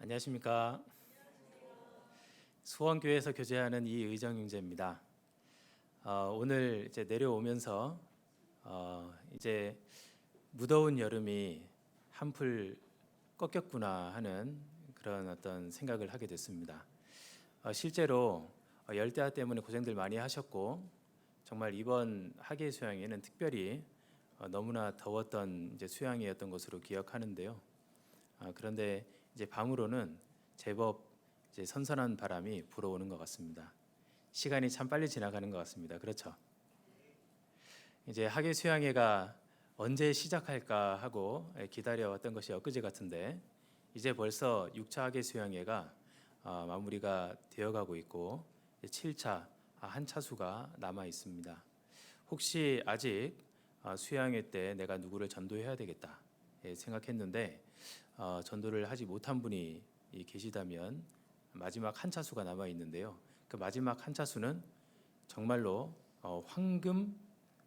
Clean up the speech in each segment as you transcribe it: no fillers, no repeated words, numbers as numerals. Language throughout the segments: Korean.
안녕하십니까. 수원교회에서 교제하는 이의정 형제입니다. 오늘 이제 내려오면서 이제 무더운 여름이 한풀 꺾였구나 하는 그런 어떤 생각을 하게 됐습니다. 실제로 열대야 때문에 고생들 많이 하셨고 정말 이번 학예 수양회는 특별히 너무나 더웠던 이제 수양회였던 것으로 기억하는데요. 그런데 이제 밤으로는 제법 이제 선선한 바람이 불어오는 것 같습니다. 시간이 참 빨리 지나가는 것 같습니다. 그렇죠? 이제 학예 수양회가 언제 시작할까 하고 기다려왔던 것이 엊그제 같은데 이제 벌써 6차 학예 수양회가 마무리가 되어가고 있고 7차 한 차수가 남아 있습니다. 혹시 아직 수양회 때 내가 누구를 전도해야 되겠다 생각했는데 전도를 하지 못한 분이 계시다면 마지막 한 차수가 남아 있는데요. 그 마지막 한 차수는 정말로 황금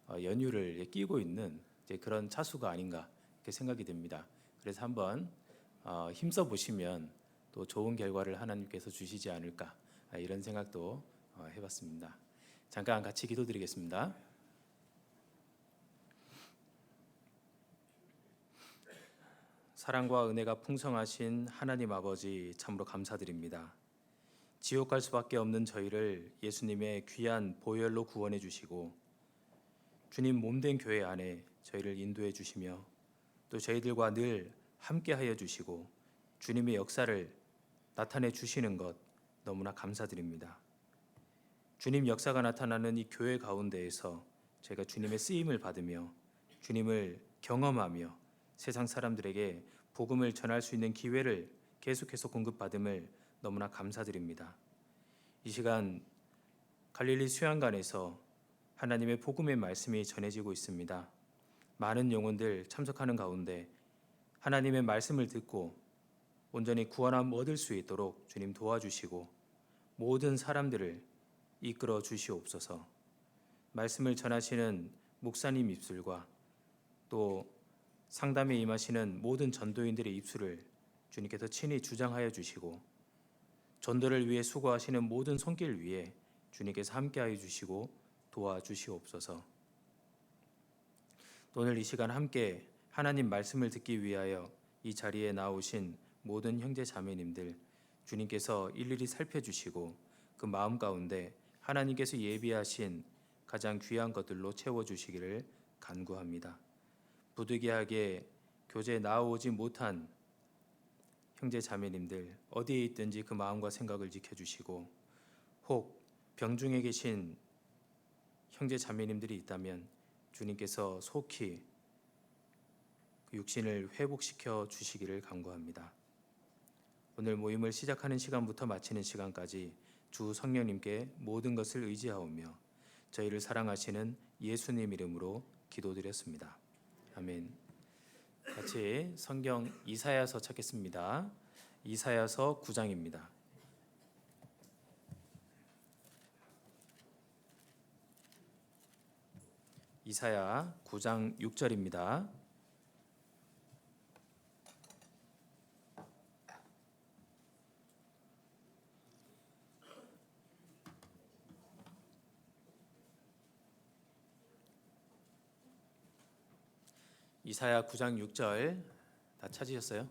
연유를 끼고 있는 이제 그런 차수가 아닌가 이렇게 생각이 됩니다. 그래서 한번 힘써 보시면 또 좋은 결과를 하나님께서 주시지 않을까 이런 생각도 해봤습니다. 잠깐 같이 기도드리겠습니다. 사랑과 은혜가 풍성하신 하나님 아버지 참으로 감사드립니다. 지옥 갈 수밖에 없는 저희를 예수님의 귀한 보혈로 구원해 주시고 주님 몸된 교회 안에 저희를 인도해 주시며 또 저희들과 늘 함께하여 주시고 주님의 역사를 나타내 주시는 것 너무나 감사드립니다. 주님 역사가 나타나는 이 교회 가운데에서 저희가 주님의 쓰임을 받으며 주님을 경험하며 세상 사람들에게 복음을 전할 수 있는 기회를 계속해서 공급받음을 너무나 감사드립니다. 이 시간 갈릴리 수양관에서 하나님의 복음의 말씀이 전해지고 있습니다. 많은 영혼들 참석하는 가운데 하나님의 말씀을 듣고 온전히 구원함 얻을 수 있도록 주님 도와주시고 모든 사람들을 이끌어 주시옵소서. 말씀을 전하시는 목사님 입술과 또 상담에 임하시는 모든 전도인들의 입술을 주님께서 친히 주장하여 주시고 전도를 위해 수고하시는 모든 손길 위에 주님께서 함께하여 주시고 도와주시옵소서. 오늘 이 시간 함께 하나님 말씀을 듣기 위하여 이 자리에 나오신 모든 형제 자매님들 주님께서 일일이 살펴주시고 그 마음 가운데 하나님께서 예비하신 가장 귀한 것들로 채워주시기를 간구합니다. 부득이하게 교제에 나오지 못한 형제 자매님들 어디에 있든지 그 마음과 생각을 지켜주시고 혹 병중에 계신 형제 자매님들이 있다면 주님께서 속히 육신을 회복시켜 주시기를 간구합니다. 오늘 모임을 시작하는 시간부터 마치는 시간까지 주 성령님께 모든 것을 의지하오며 저희를 사랑하시는 예수님 이름으로 기도드렸습니다. 아멘. 같이 성경 이사야서 찾겠습니다. 이사야서 9장입니다. 이사야 9장 6절입니다. 이사야 9장 6절 다 찾으셨어요?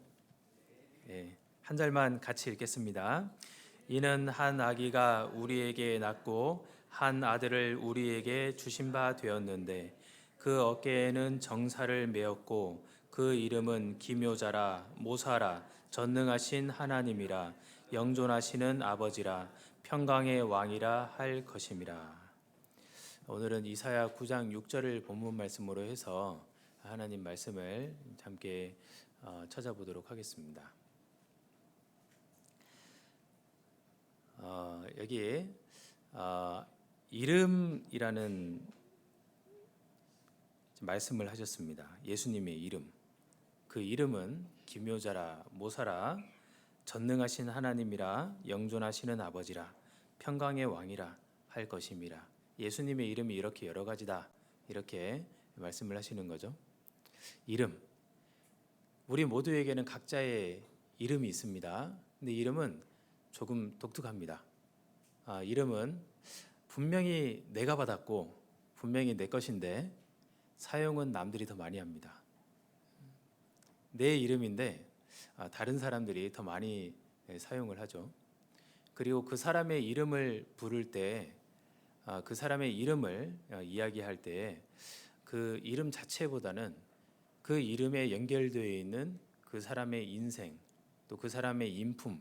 네, 한 절만 같이 읽겠습니다. 이는 한 아기가 우리에게 낳고 한 아들을 우리에게 주신 바 되었는데 그 어깨에는 정사를 메었고 그 이름은 기묘자라 모사라 전능하신 하나님이라 영존하시는 아버지라 평강의 왕이라 할 것임이라. 오늘은 이사야 9장 6절을 본문 말씀으로 해서 하나님 말씀을 함께 찾아보도록 하겠습니다. 여기 이름이라는 말씀을 하셨습니다. 예수님의 이름. 그 이름은 기묘자라 모사라 전능하신 하나님이라 영존하시는 아버지라 평강의 왕이라 할 것임이라. 예수님의 이름이 이렇게 여러 가지다 이렇게 말씀을 하시는 거죠. 이름. 우리 모두에게는 각자의 이름이 있습니다. 근데 이름은 조금 독특합니다. 이름은 분명히 내가 받았고 분명히 내 것인데 사용은 남들이 더 많이 합니다. 내 이름인데 다른 사람들이 더 많이 사용을 하죠. 그리고 그 사람의 이름을 부를 때, 그 사람의 이름을 이야기할 때 그 이름 자체보다는 그 이름에 연결되어 있는 그 사람의 인생, 또 그 사람의 인품,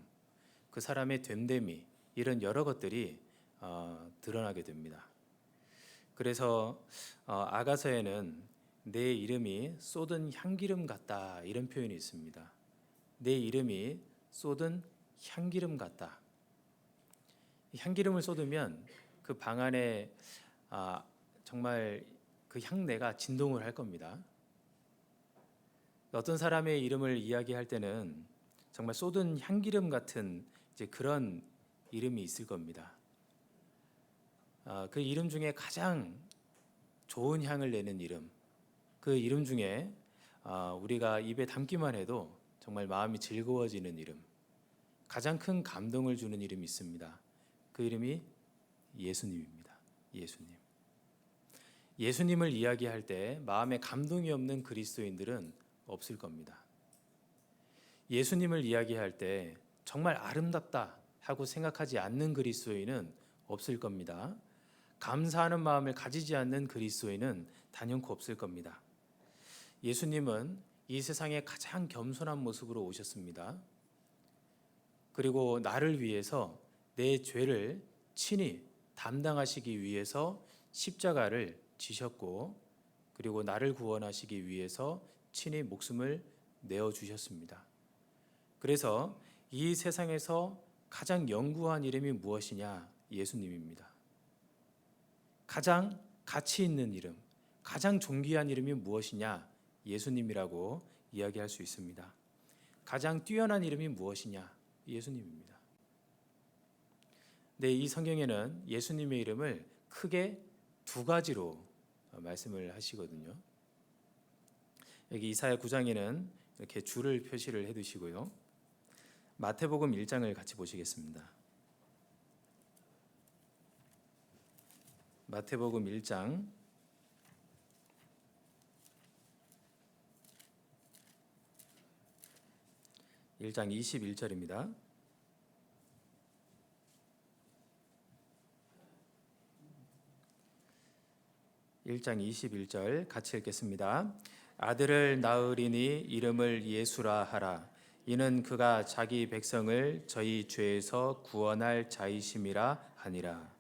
그 사람의 됨됨이, 이런 여러 것들이 드러나게 됩니다. 그래서 아가서에는 내 이름이 쏟은 향기름 같다, 이런 표현이 있습니다. 내 이름이 쏟은 향기름 같다. 향기름을 쏟으면 그 방 안에 정말 그 향내가 진동을 할 겁니다. 어떤 사람의 이름을 이야기할 때는 정말 쏟은 향기름 같은 이제 그런 이름이 있을 겁니다. 그 이름 중에 가장 좋은 향을 내는 이름, 그 이름 중에 우리가 입에 담기만 해도 정말 마음이 즐거워지는 이름, 가장 큰 감동을 주는 이름이 있습니다. 그 이름이 예수님입니다. 예수님. 예수님을 이야기할 때 마음에 감동이 없는 그리스도인들은 없을 겁니다. 예수님을 이야기할 때 정말 아름답다 하고 생각하지 않는 그리스도인은 없을 겁니다. 감사하는 마음을 가지지 않는 그리스도인은 단연코 없을 겁니다. 예수님은 이 세상에 가장 겸손한 모습으로 오셨습니다. 그리고 나를 위해서 내 죄를 친히 담당하시기 위해서 십자가를 지셨고, 그리고 나를 구원하시기 위해서 친히 목숨을 내어 주셨습니다. 그래서 이 세상에서 가장 영구한 이름이 무엇이냐? 예수님입니다. 가장 가치 있는 이름, 가장 존귀한 이름이 무엇이냐? 예수님이라고 이야기할 수 있습니다. 가장 뛰어난 이름이 무엇이냐? 예수님입니다. 네, 이 성경에는 예수님의 이름을 크게 두 가지로 말씀을 하시거든요. 여기 이사야 9장에는 이렇게 줄을 표시를 해두시고요. 마태복음 1장을 같이 보시겠습니다. 마태복음 1장 21절입니다. (1장 21절) 같이 읽겠습니다. 아들을 낳으리니 이름을 예수라 하라. 이는 그가 자기 백성을 저희 죄에서 구원할 자이심이라 하니라.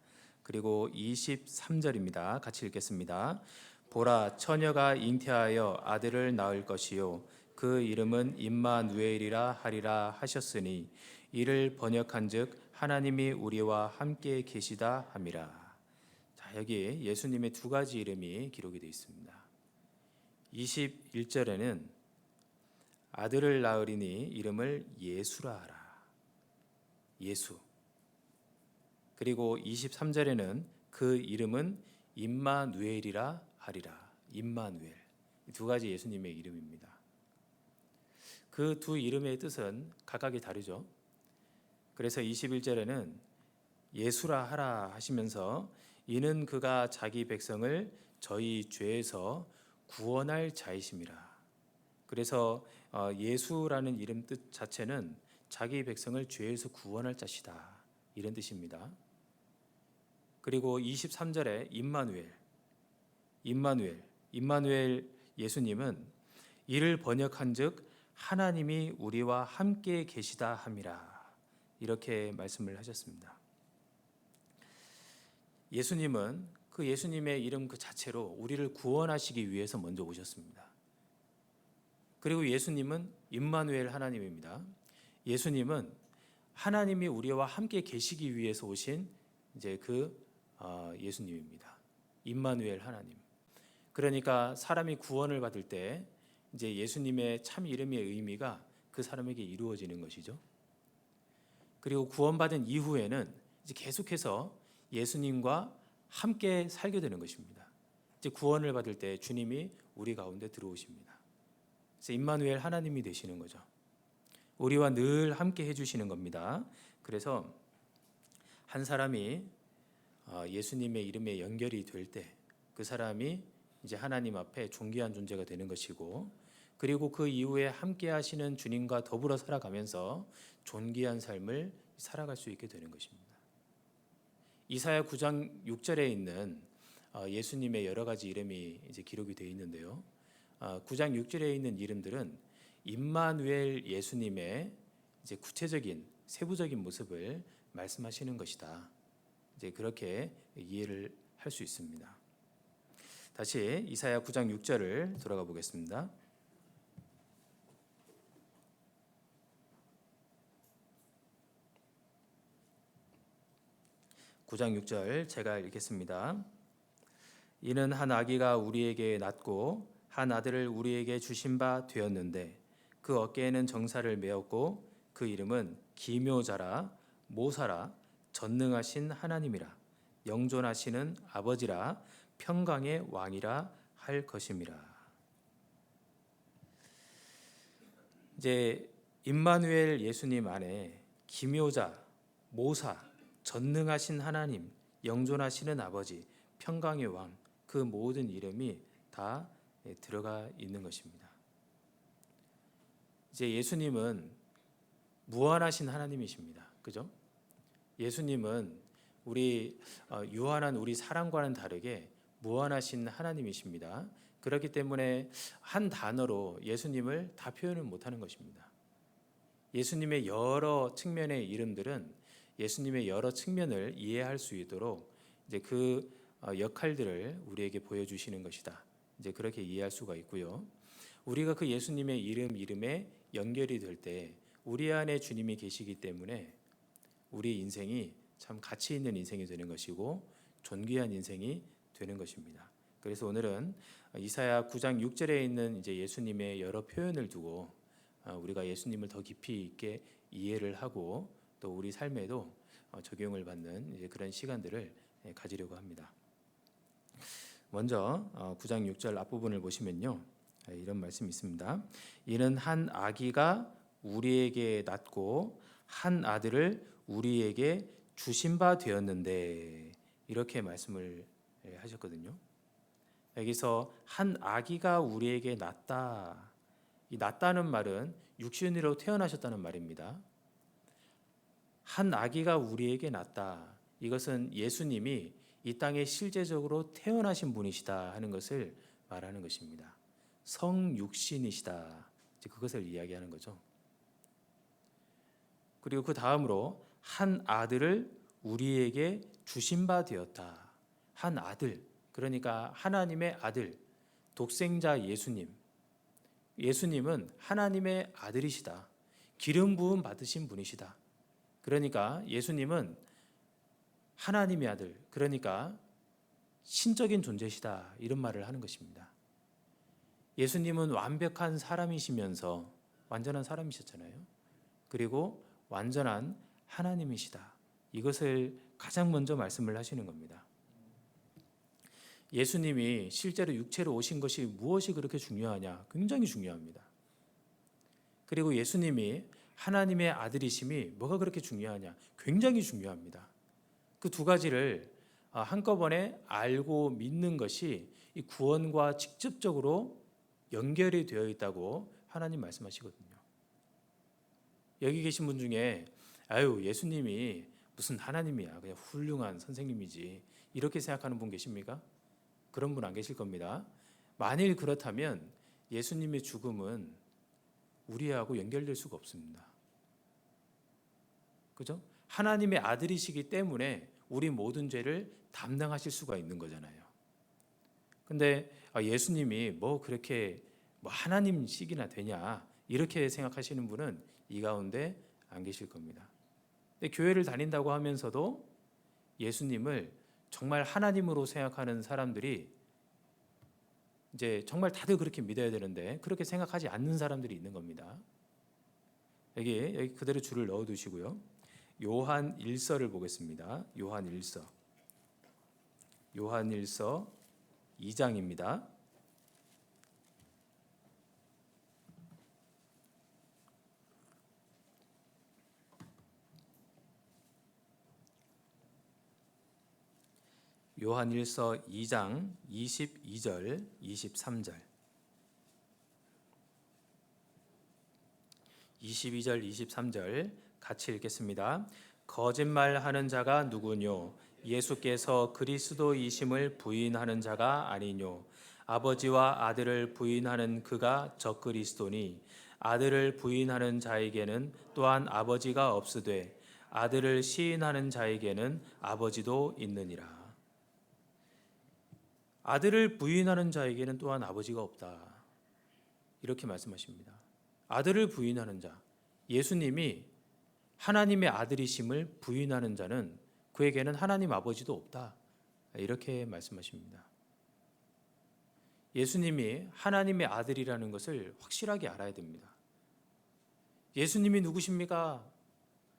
그리고 23절입니다. 같이 읽겠습니다. 보라, 처녀가 잉태하여 아들을 낳을 것이요 그 이름은 임마누엘이라 하리라 하셨으니 이를 번역한즉 하나님이 우리와 함께 계시다 함이라. 자, 여기 예수님의 두 가지 이름이 기록이 되어 있습니다. 21절에는 아들을 낳으리니 이름을 예수라 하라. 예수. 그리고 23절에는 그 이름은 임마누엘이라 하리라. 임마누엘. 두 가지 예수님의 이름입니다. 그 두 이름의 뜻은 각각이 다르죠. 그래서 21절에는 예수라 하라 하시면서 이는 그가 자기 백성을 저희 죄에서 구원할 자이심이라. 그래서 예수라는 이름 뜻 자체는 자기 백성을 죄에서 구원할 자시다, 이런 뜻입니다. 그리고 23절에 임마누엘 예수님은 이를 번역한즉 하나님이 우리와 함께 계시다 함이라, 이렇게 말씀을 하셨습니다. 예수님은 그 예수님의 이름 그 자체로 우리를 구원하시기 위해서 먼저 오셨습니다. 그리고 예수님은 임마누엘 하나님입니다. 예수님은 하나님이 우리와 함께 계시기 위해서 오신 이제 예수님입니다. 임마누엘 하나님. 그러니까 사람이 구원을 받을 때 이제 예수님의 참 이름의 의미가 그 사람에게 이루어지는 것이죠. 그리고 구원받은 이후에는 이제 계속해서 예수님과 함께 살게 되는 것입니다. 이제 구원을 받을 때 주님이 우리 가운데 들어오십니다. 그래서 임마누엘 하나님이 되시는 거죠. 우리와 늘 함께 해주시는 겁니다. 그래서 한 사람이 예수님의 이름에 연결이 될 때 그 사람이 이제 하나님 앞에 존귀한 존재가 되는 것이고, 그리고 그 이후에 함께 하시는 주님과 더불어 살아가면서 존귀한 삶을 살아갈 수 있게 되는 것입니다. 이사야 9장 6절에 있는 예수님의 여러 가지 이름이 이제 기록이 되어 있는데요. 9장 6절에 있는 이름들은 임마누엘 예수님의 이제 구체적인 세부적인 모습을 말씀하시는 것이다. 이제 그렇게 이해를 할 수 있습니다. 다시 이사야 9장 6절을 돌아가 보겠습니다. 9장 6절 제가 읽겠습니다. 이는 한 아기가 우리에게 낳고 한 아들을 우리에게 주신 바 되었는데 그 어깨에는 정사를 메었고 그 이름은 기묘자라 모사라 전능하신 하나님이라 영존하시는 아버지라 평강의 왕이라 할 것임이라. 이제 임마누엘 예수님 안에 기묘자, 모사, 전능하신 하나님, 영존하시는 아버지, 평강의 왕, 그 모든 이름이 다 들어가 있는 것입니다. 이제 예수님은 무한하신 하나님이십니다. 그죠? 예수님은 우리 유한한 우리 사람과는 다르게 무한하신 하나님이십니다. 그렇기 때문에 한 단어로 예수님을 다 표현을 못하는 것입니다. 예수님의 여러 측면의 이름들은 예수님의 여러 측면을 이해할 수 있도록 이제 그 역할들을 우리에게 보여주시는 것이다. 이제 그렇게 이해할 수가 있고요. 우리가 그 예수님의 이름에 연결이 될 때 우리 안에 주님이 계시기 때문에 우리 인생이 참 가치 있는 인생이 되는 것이고 존귀한 인생이 되는 것입니다. 그래서 오늘은 이사야 9장 6절에 있는 이제 예수님의 여러 표현을 두고 우리가 예수님을 더 깊이 있게 이해를 하고 또 우리 삶에도 적용을 받는 이제 그런 시간들을 가지려고 합니다. 먼저 9장 6절 앞부분을 보시면요. 이런 말씀이 있습니다. 이는 한 아기가 우리에게 낳고 한 아들을 우리에게 주신 바 되었는데 이렇게 말씀을 하셨거든요. 여기서 한 아기가 우리에게 낳다. 이 낳다는 말은 육신으로 태어나셨다는 말입니다. 한 아기가 우리에게 낳다. 이것은 예수님이 이 땅에 실제적으로 태어나신 분이시다 하는 것을 말하는 것입니다. 성육신이시다. 그것을 이야기하는 거죠. 그리고 그 다음으로 한 아들을 우리에게 주신 바 되었다. 한 아들, 그러니까 하나님의 아들, 독생자 예수님. 예수님은 하나님의 아들이시다. 기름 부음 받으신 분이시다. 그러니까 예수님은 하나님의 아들, 그러니까 신적인 존재시다. 이런 말을 하는 것입니다. 예수님은 완벽한 사람이시면서 완전한 사람이셨잖아요. 그리고 완전한 하나님이시다. 이것을 가장 먼저 말씀을 하시는 겁니다. 예수님이 실제로 육체로 오신 것이 무엇이 그렇게 중요하냐? 굉장히 중요합니다. 그리고 예수님이 하나님의 아들이심이 뭐가 그렇게 중요하냐? 굉장히 중요합니다. 그 두 가지를 한꺼번에 알고 믿는 것이 이 구원과 직접적으로 연결이 되어 있다고 하나님 말씀하시거든요. 여기 계신 분 중에 예수님이 무슨 하나님이야, 그냥 훌륭한 선생님이지 이렇게 생각하는 분 계십니까? 그런 분 안 계실 겁니다. 만일 그렇다면 예수님의 죽음은 우리하고 연결될 수가 없습니다. 그죠? 하나님의 아들이시기 때문에 우리 모든 죄를 담당하실 수가 있는 거잖아요. 근데 예수님이 뭐 그렇게 하나님식이나 되냐 이렇게 생각하시는 분은 이 가운데 안 계실 겁니다. 근데 교회를 다닌다고 하면서도 예수님을 정말 하나님으로 생각하는 사람들이 이제 정말 다들 그렇게 믿어야 되는데 그렇게 생각하지 않는 사람들이 있는 겁니다. 여기 그대로 줄을 넣어 두시고요. 요한 1서를 보겠습니다. 요한 1서 2장입니다. 요한일서 2장 22절 23절 22절 23절 같이 읽겠습니다. 거짓말하는 자가 누구뇨? 예수께서 그리스도이심을 부인하는 자가 아니뇨? 아버지와 아들을 부인하는 그가 적그리스도니 아들을 부인하는 자에게는 또한 아버지가 없으되 아들을 시인하는 자에게는 아버지도 있느니라. 아들을 부인하는 자에게는 또한 아버지가 없다. 이렇게 말씀하십니다. 아들을 부인하는 자, 예수님이 하나님의 아들이심을 부인하는 자는 그에게는 하나님 아버지도 없다. 이렇게 말씀하십니다. 예수님이 하나님의 아들이라는 것을 확실하게 알아야 됩니다. 예수님이 누구십니까?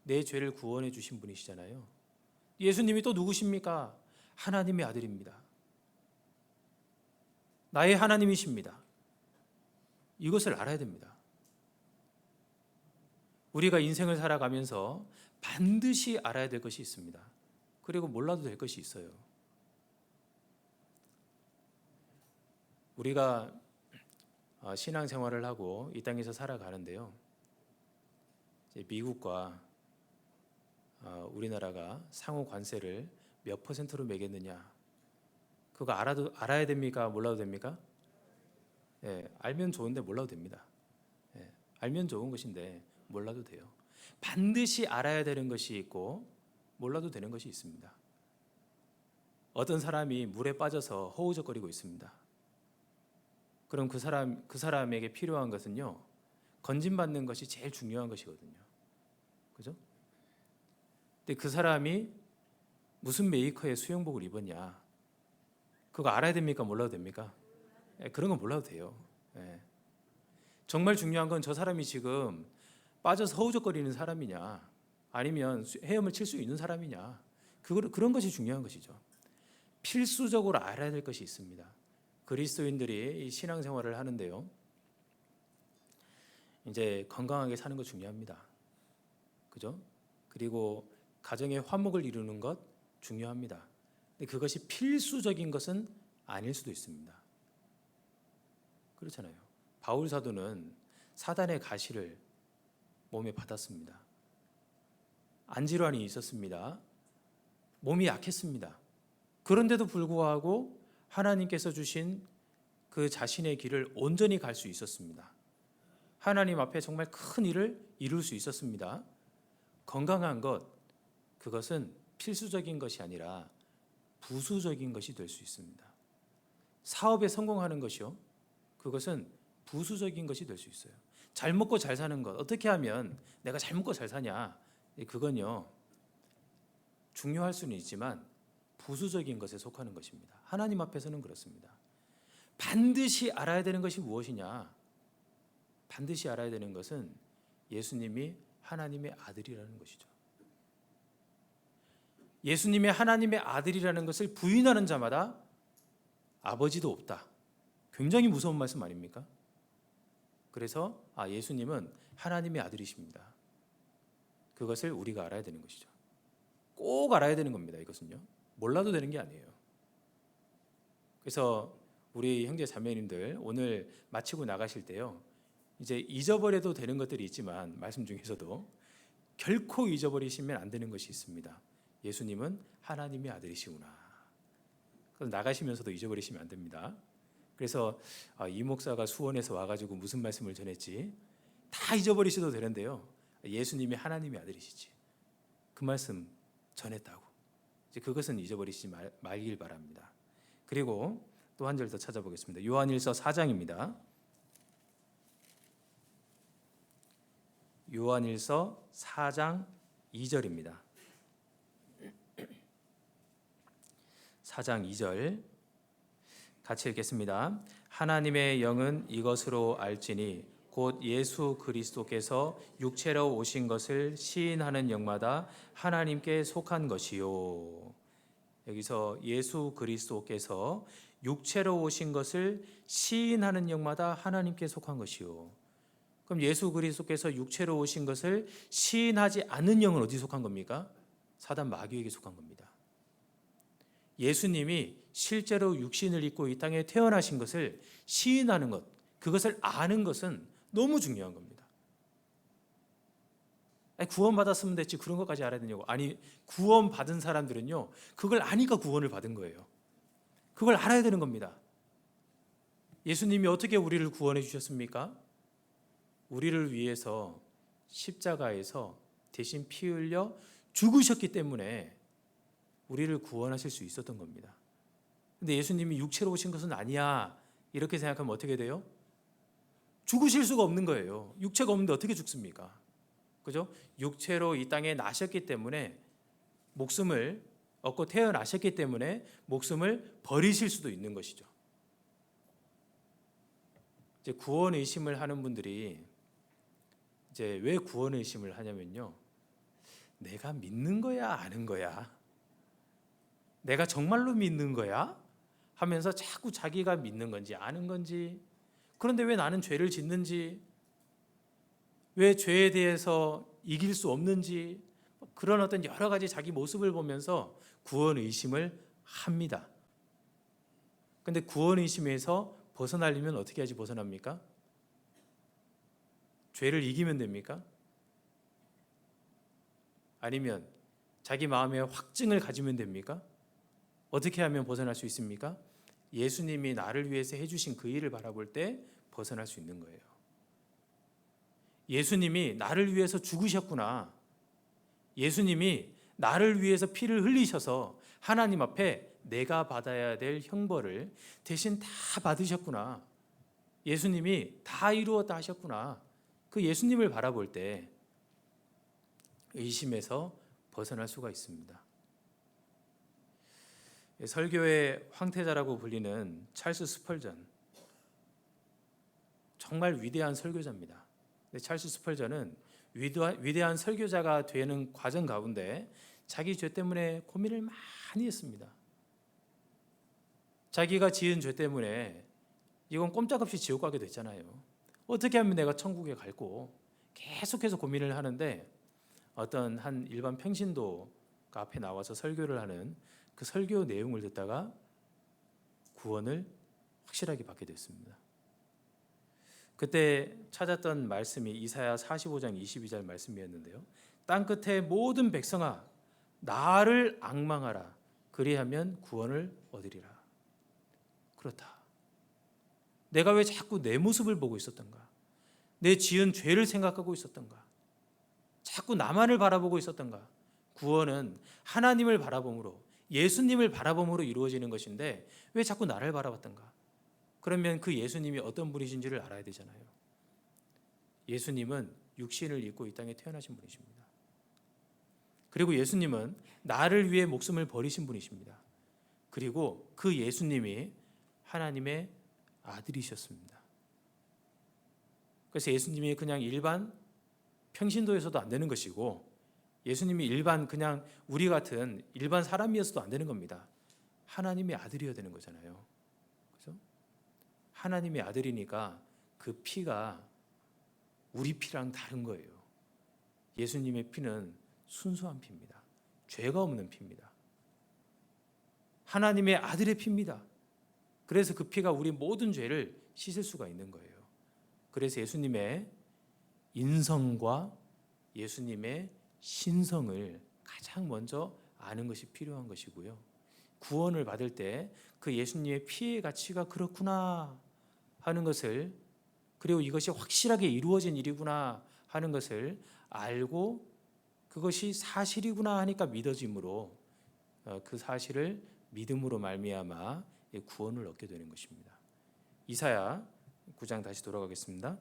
내 죄를 구원해 주신 분이시잖아요. 예수님이 또 누구십니까? 하나님의 아들입니다. 나의 하나님이십니다. 이것을 알아야 됩니다. 우리가 인생을 살아가면서 반드시 알아야 될 것이 있습니다. 그리고 몰라도 될 것이 있어요. 우리가 신앙생활을 하고 이 땅에서 살아가는데요. 미국과 우리나라가 상호 관세를 몇 %로 매겼느냐, 그거 알아야 됩니까? 몰라도 됩니까? 예, 알면 좋은데 몰라도 됩니다. 예, 알면 좋은 것인데 몰라도 돼요. 반드시 알아야 되는 것이 있고 몰라도 되는 것이 있습니다. 어떤 사람이 물에 빠져서 허우적거리고 있습니다. 그럼 그 사람에게 필요한 것은요, 건진받는 것이 제일 중요한 것이거든요. 그죠? 근데 그 사람이 무슨 메이커의 수영복을 입었냐, 그거 알아야 됩니까? 몰라도 됩니까? 예, 그런 건 몰라도 돼요. 예. 정말 중요한 건 저 사람이 지금 빠져서 허우적거리는 사람이냐, 아니면 헤엄을 칠 수 있는 사람이냐, 그런 것이 중요한 것이죠. 필수적으로 알아야 될 것이 있습니다. 그리스도인들이 이 신앙생활을 하는데요, 이제 건강하게 사는 것 중요합니다. 그죠? 그리고 가정의 화목을 이루는 것 중요합니다. 근데 그것이 필수적인 것은 아닐 수도 있습니다. 그렇잖아요. 바울 사도는 사단의 가시를 몸에 받았습니다. 안질환이 있었습니다. 몸이 약했습니다. 그런데도 불구하고 하나님께서 주신 그 자신의 길을 온전히 갈 수 있었습니다. 하나님 앞에 정말 큰 일을 이룰 수 있었습니다. 건강한 것, 그것은 필수적인 것이 아니라 부수적인 것이 될 수 있습니다. 사업에 성공하는 것이요, 그것은 부수적인 것이 될 수 있어요. 잘 먹고 잘 사는 것, 어떻게 하면 내가 잘 먹고 잘 사냐, 그건요 중요할 수는 있지만 부수적인 것에 속하는 것입니다. 하나님 앞에서는 그렇습니다. 반드시 알아야 되는 것이 무엇이냐? 반드시 알아야 되는 것은 예수님이 하나님의 아들이라는 것이죠. 예수님이 하나님의 아들이라는 것을 부인하는 자마다 아버지도 없다. 굉장히 무서운 말씀 아닙니까? 그래서 예수님은 하나님의 아들이십니다. 그것을 우리가 알아야 되는 것이죠. 꼭 알아야 되는 겁니다. 이것은요, 몰라도 되는 게 아니에요. 그래서 우리 형제 자매님들 오늘 마치고 나가실 때요, 이제 잊어버려도 되는 것들이 있지만 말씀 중에서도 결코 잊어버리시면 안 되는 것이 있습니다. 예수님은 하나님의 아들이시구나. 그래서 나가시면서도 잊어버리시면 안 됩니다. 그래서 이 목사가 수원에서 와가지고 무슨 말씀을 전했지 다 잊어버리셔도 되는데요, 예수님이 하나님의 아들이시지, 그 말씀 전했다고 이제 그것은 잊어버리시지 말길 바랍니다. 그리고 또 한 절 더 찾아보겠습니다. 요한일서 4장입니다. 요한일서 4장 2절입니다. 4장 2절 같이 읽겠습니다. 하나님의 영은 이것으로 알지니 곧 예수 그리스도께서 육체로 오신 것을 시인하는 영마다 하나님께 속한 것이요. 여기서 예수 그리스도께서 육체로 오신 것을 시인하는 영마다 하나님께 속한 것이요. 그럼 예수 그리스도께서 육체로 오신 것을 시인하지 않는 영은 어디 속한 겁니까? 사단 마귀에게 속한 겁니다. 예수님이 실제로 육신을 입고 이 땅에 태어나신 것을 시인하는 것, 그것을 아는 것은 너무 중요한 겁니다. 아니, 구원받았으면 됐지 그런 것까지 알아야 되냐고. 아니, 구원받은 사람들은요, 그걸 아니까 구원을 받은 거예요. 그걸 알아야 되는 겁니다. 예수님이 어떻게 우리를 구원해 주셨습니까? 우리를 위해서 십자가에서 대신 피 흘려 죽으셨기 때문에 우리를 구원하실 수 있었던 겁니다. 근데 예수님이 육체로 오신 것은 아니야, 이렇게 생각하면 어떻게 돼요? 죽으실 수가 없는 거예요. 육체가 없는데 어떻게 죽습니까? 그죠? 육체로 이 땅에 나셨기 때문에, 목숨을 얻고 태어나셨기 때문에 목숨을 버리실 수도 있는 것이죠. 이제 구원 의심을 하는 분들이 이제 왜 구원 의심을 하냐면요, 내가 믿는 거야, 아는 거야? 내가 정말로 믿는 거야? 하면서 자꾸 자기가 믿는 건지 아는 건지, 그런데 왜 나는 죄를 짓는지, 왜 죄에 대해서 이길 수 없는지, 그런 어떤 여러 가지 자기 모습을 보면서 구원 의심을 합니다. 근데 구원 의심에서 벗어나려면 어떻게 해야지 벗어납니까? 죄를 이기면 됩니까? 아니면 자기 마음에 확증을 가지면 됩니까? 어떻게 하면 벗어날 수 있습니까? 예수님이 나를 위해서 해주신 그 일을 바라볼 때 벗어날 수 있는 거예요. 예수님이 나를 위해서 죽으셨구나. 예수님이 나를 위해서 피를 흘리셔서 하나님 앞에 내가 받아야 될 형벌을 대신 다 받으셨구나. 예수님이 다 이루었다 하셨구나. 그 예수님을 바라볼 때 의심에서 벗어날 수가 있습니다. 설교의 황태자라고 불리는 찰스 스펄전, 정말 위대한 설교자입니다. 찰스 스펄전은 위대한 설교자가 되는 과정 가운데 자기 죄 때문에 고민을 많이 했습니다. 자기가 지은 죄 때문에 이건 꼼짝없이 지옥 가게 됐잖아요. 어떻게 하면 내가 천국에 갈고 계속해서 고민을 하는데, 어떤 한 일반 평신도가 앞에 나와서 설교를 하는 그 설교 내용을 듣다가 구원을 확실하게 받게 됐습니다. 그때 찾았던 말씀이 이사야 45장 22절 말씀이었는데요. 땅 끝의 모든 백성아, 나를 앙망하라. 그리하면 구원을 얻으리라. 그렇다. 내가 왜 자꾸 내 모습을 보고 있었던가? 내 지은 죄를 생각하고 있었던가? 자꾸 나만을 바라보고 있었던가? 구원은 하나님을 바라봄으로, 예수님을 바라봄으로 이루어지는 것인데 왜 자꾸 나를 바라봤던가? 그러면 그 예수님이 어떤 분이신지를 알아야 되잖아요. 예수님은 육신을 입고 이 땅에 태어나신 분이십니다. 그리고 예수님은 나를 위해 목숨을 버리신 분이십니다. 그리고 그 예수님이 하나님의 아들이셨습니다. 그래서 예수님이 그냥 일반 평신도에서도 안 되는 것이고, 예수님이 일반 그냥 우리 같은 일반 사람이어서도 안 되는 겁니다. 하나님의 아들이어야 되는 거잖아요. 그렇죠? 하나님의 아들이니까 그 피가 우리 피랑 다른 거예요. 예수님의 피는 순수한 피입니다. 죄가 없는 피입니다. 하나님의 아들의 피입니다. 그래서 그 피가 우리 모든 죄를 씻을 수가 있는 거예요. 그래서 예수님의 인성과 예수님의 신성을 가장 먼저 아는 것이 필요한 것이고요. 구원을 받을 때 그 예수님의 피의 가치가 그렇구나 하는 것을, 그리고 이것이 확실하게 이루어진 일이구나 하는 것을 알고 그것이 사실이구나 하니까 믿어짐으로, 그 사실을 믿음으로 말미암아 구원을 얻게 되는 것입니다. 이사야 9장 다시 돌아가겠습니다.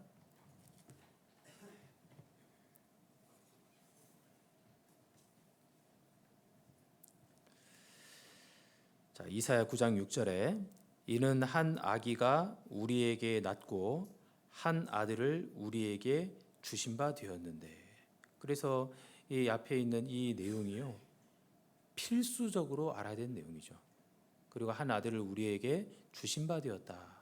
자, 이사야 9장 6절에 이는 한 아기가 우리에게 낳고 한 아들을 우리에게 주신 바 되었는데, 그래서 이 앞에 있는 이 내용이요, 필수적으로 알아야 되는 내용이죠. 그리고 한 아들을 우리에게 주신 바 되었다.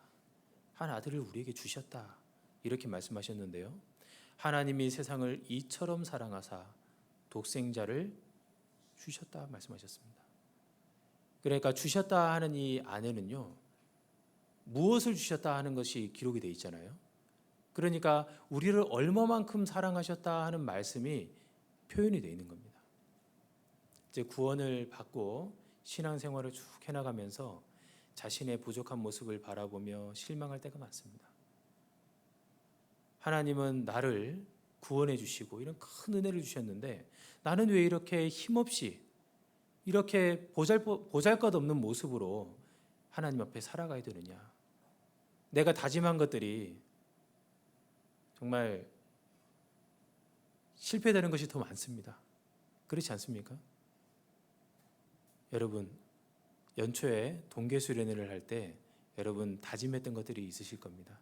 한 아들을 우리에게 주셨다. 이렇게 말씀하셨는데요. 하나님이 세상을 이처럼 사랑하사 독생자를 주셨다 말씀하셨습니다. 그러니까 주셨다 하는 이 안에는요, 무엇을 주셨다 하는 것이 기록이 되어 있잖아요. 그러니까 우리를 얼마만큼 사랑하셨다 하는 말씀이 표현이 되어 있는 겁니다. 이제 구원을 받고 신앙생활을 쭉 해나가면서 자신의 부족한 모습을 바라보며 실망할 때가 많습니다. 하나님은 나를 구원해 주시고 이런 큰 은혜를 주셨는데 나는 왜 이렇게 힘없이 이렇게 보잘것없는 모습으로 하나님 앞에 살아가야 되느냐. 내가 다짐한 것들이 정말 실패되는 것이 더 많습니다. 그렇지 않습니까? 여러분, 연초에 동계수련회를 할 때 여러분 다짐했던 것들이 있으실 겁니다.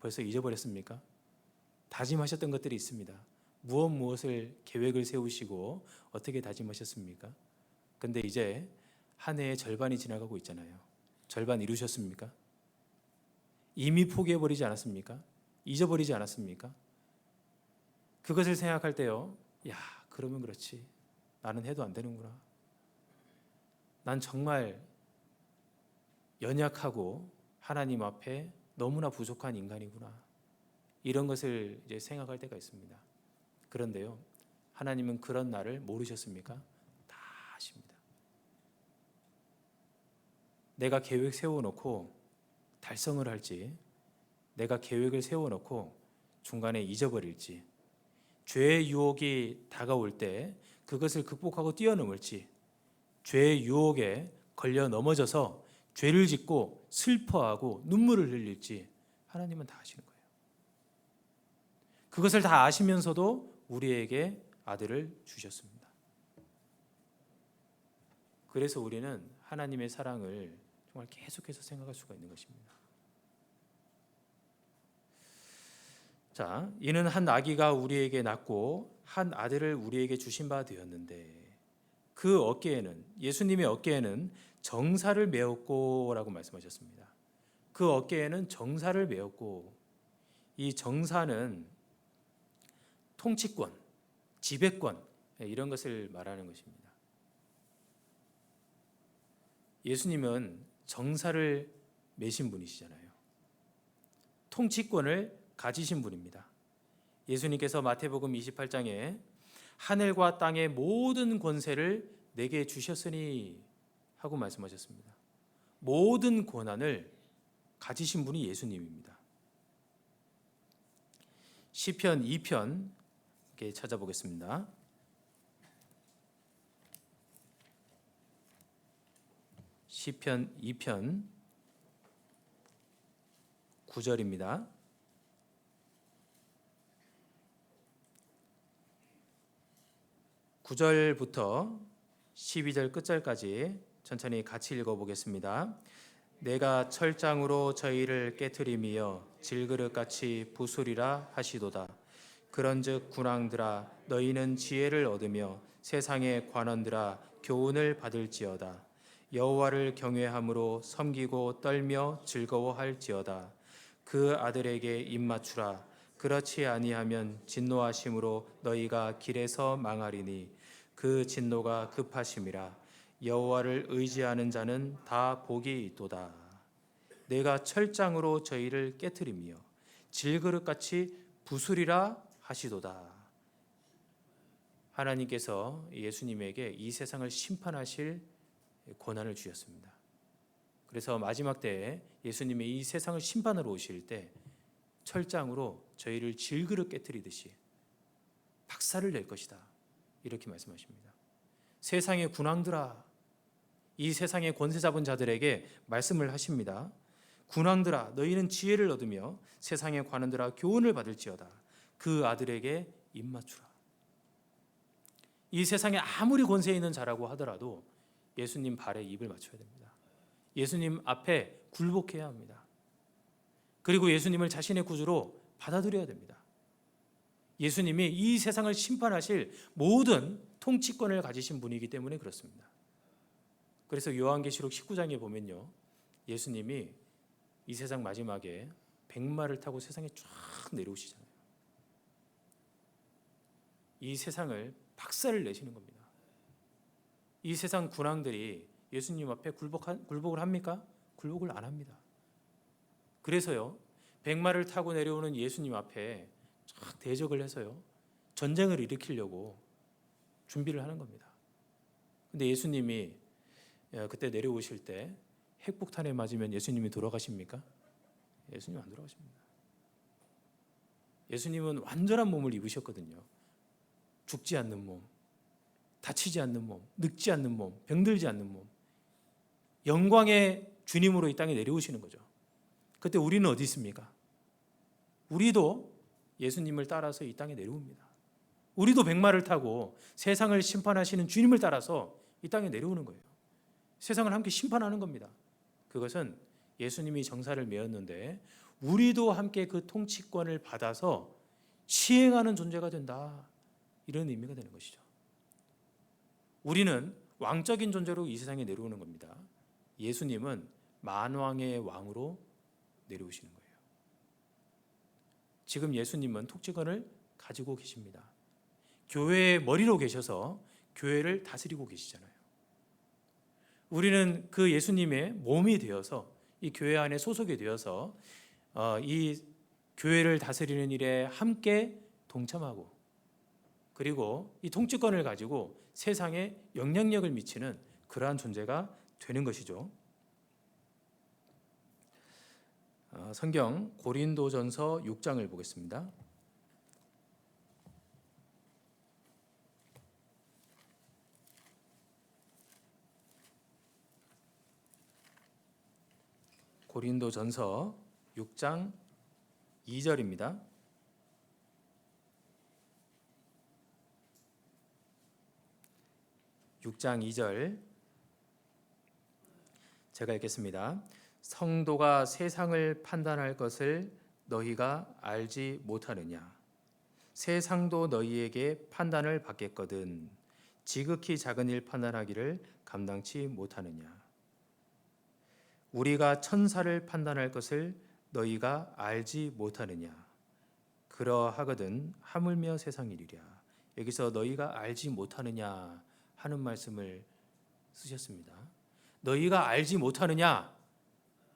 벌써 잊어버렸습니까? 다짐하셨던 것들이 있습니다. 무엇을 계획을 세우시고 어떻게 다짐하셨습니까? 근데 이제 한 해의 절반이 지나가고 있잖아요. 절반 이루셨습니까? 이미 포기해버리지 않았습니까? 잊어버리지 않았습니까? 그것을 생각할 때요, 야, 그러면 그렇지. 나는 해도 안 되는구나. 난 정말 연약하고 하나님 앞에 너무나 부족한 인간이구나. 이런 것을 이제 생각할 때가 있습니다. 그런데요, 하나님은 그런 나를 모르셨습니까? 다 아십니다. 내가 계획 세워놓고 달성을 할지, 내가 계획을 세워놓고 중간에 잊어버릴지, 죄의 유혹이 다가올 때 그것을 극복하고 뛰어넘을지, 죄의 유혹에 걸려 넘어져서 죄를 짓고 슬퍼하고 눈물을 흘릴지 하나님은 다 아시는 거예요. 그것을 다 아시면서도 우리에게 아들을 주셨습니다. 그래서 우리는 하나님의 사랑을 정말 계속해서 생각할 수가 있는 것입니다. 자, 이는 한 아기가 우리에게 낳고 한 아들을 우리에게 주신 바 되었는데 그 어깨에는, 예수님의 어깨에는 정사를 메었고라고 말씀하셨습니다. 그 어깨에는 정사를 메었고, 이 정사는 통치권, 지배권 이런 것을 말하는 것입니다. 예수님은 정사를 메신 분이시잖아요. 통치권을 가지신 분입니다. 예수님께서 마태복음 28장에 하늘과 땅의 모든 권세를 내게 주셨으니 하고 말씀하셨습니다. 모든 권한을 가지신 분이 예수님입니다. 시편 2편 이렇게 찾아보겠습니다. 시편 2편 9절입니다. 9절부터 12절 끝절까지 천천히 같이 읽어보겠습니다. 내가 철장으로 저희를 깨트리며 질그릇같이 부수리라 하시도다. 그런즉 군왕들아 너희는 지혜를 얻으며 세상의 관원들아 교훈을 받을지어다. 여호와를 경외함으로 섬기고 떨며 즐거워할지어다. 그 아들에게 입맞추라. 그렇지 아니하면 진노하심으로 너희가 길에서 망하리니 그 진노가 급하심이라. 여호와를 의지하는 자는 다 복이 있도다. 내가 철장으로 저희를 깨트리며 질그릇같이 부수리라 하시도다. 하나님께서 예수님에게 이 세상을 심판하실 권한을 주셨습니다. 그래서 마지막 때에 예수님이 이 세상을 심판하러 오실 때 철장으로 저희를 질그릇 깨트리듯이 박살을 낼 것이다. 이렇게 말씀하십니다. 세상의 군왕들아, 이 세상의 권세 잡은 자들에게 말씀을 하십니다. 군왕들아 너희는 지혜를 얻으며 세상의 관원들아 교훈을 받을지어다. 그 아들에게 입맞추라. 이 세상에 아무리 권세 있는 자라고 하더라도 예수님 발에 입을 맞춰야 됩니다. 예수님 앞에 굴복해야 합니다. 그리고 예수님을 자신의 구주로 받아들여야 됩니다. 예수님이 이 세상을 심판하실 모든 통치권을 가지신 분이기 때문에 그렇습니다. 그래서 요한계시록 19장에 보면요, 예수님이 이 세상 마지막에 백마를 타고 세상에 쫙 내려오시잖아요. 이 세상을 박살을 내시는 겁니다. 이 세상 군왕들이 예수님 앞에 굴복을 합니까? 굴복을 안 합니다. 그래서요, 백마를 타고 내려오는 예수님 앞에 쫙 대적을 해서요, 전쟁을 일으키려고 준비를 하는 겁니다. 근데 예수님이 그때 내려오실 때 핵폭탄에 맞으면 예수님이 돌아가십니까? 예수님 안 돌아가십니다. 예수님은 완전한 몸을 입으셨거든요. 죽지 않는 몸, 다치지 않는 몸, 늙지 않는 몸, 병들지 않는 몸, 영광의 주님으로 이 땅에 내려오시는 거죠. 그때 우리는 어디 있습니까? 우리도 예수님을 따라서 이 땅에 내려옵니다. 우리도 백마를 타고 세상을 심판하시는 주님을 따라서 이 땅에 내려오는 거예요. 세상을 함께 심판하는 겁니다. 그것은 예수님이 정사를 메었는데 우리도 함께 그 통치권을 받아서 시행하는 존재가 된다, 이런 의미가 되는 것이죠. 우리는 왕적인 존재로 이 세상에 내려오는 겁니다. 예수님은 만왕의 왕으로 내려오시는 거예요. 지금 예수님은 통치권을 가지고 계십니다. 교회의 머리로 계셔서 교회를 다스리고 계시잖아요. 우리는 그 예수님의 몸이 되어서 이 교회 안에 소속이 되어서 이 교회를 다스리는 일에 함께 동참하고, 그리고 이 통치권을 가지고 세상에 영향력을 미치는 그러한 존재가 되는 것이죠. 성경 고린도전서 6장을 보겠습니다. 고린도전서 6장 2절입니다. (6장 2절) 제가 읽겠습니다. 성도가 세상을 판단할 것을 너희가 알지 못하느냐? 세상도 너희에게 판단을 받겠거든 지극히 작은 일 판단하기를 감당치 못하느냐? 우리가 천사를 판단할 것을 너희가 알지 못하느냐? 그러하거든 하물며 세상 일이랴. 여기서 너희가 알지 못하느냐 하는 말씀을 쓰셨습니다. 너희가 알지 못하느냐,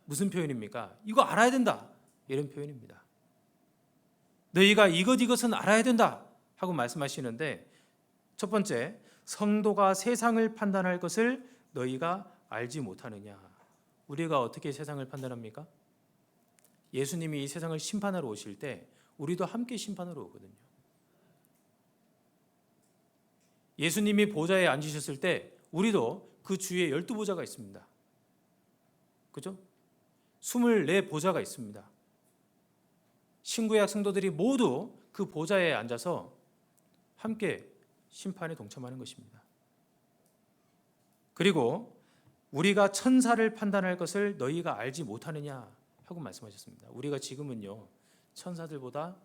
무슨 표현입니까? 이거 알아야 된다, 이런 표현입니다. 너희가 이것은 알아야 된다 하고 말씀하시는데, 첫 번째, 성도가 세상을 판단할 것을 너희가 알지 못하느냐. 우리가 어떻게 세상을 판단합니까? 예수님이 이 세상을 심판하러 오실 때 우리도 함께 심판하러 오거든요. 예수님이 보좌에 앉으셨을 때 우리도 그 주위에 12보좌가 있습니다. 그죠? 24보좌가 있습니다. 신구약 성도들이 모두 그 보좌에 앉아서 함께 심판에 동참하는 것입니다. 그리고 우리가 천사를 판단할 것을 너희가 알지 못하느냐 하고 말씀하셨습니다. 우리가 지금은요, 천사들보다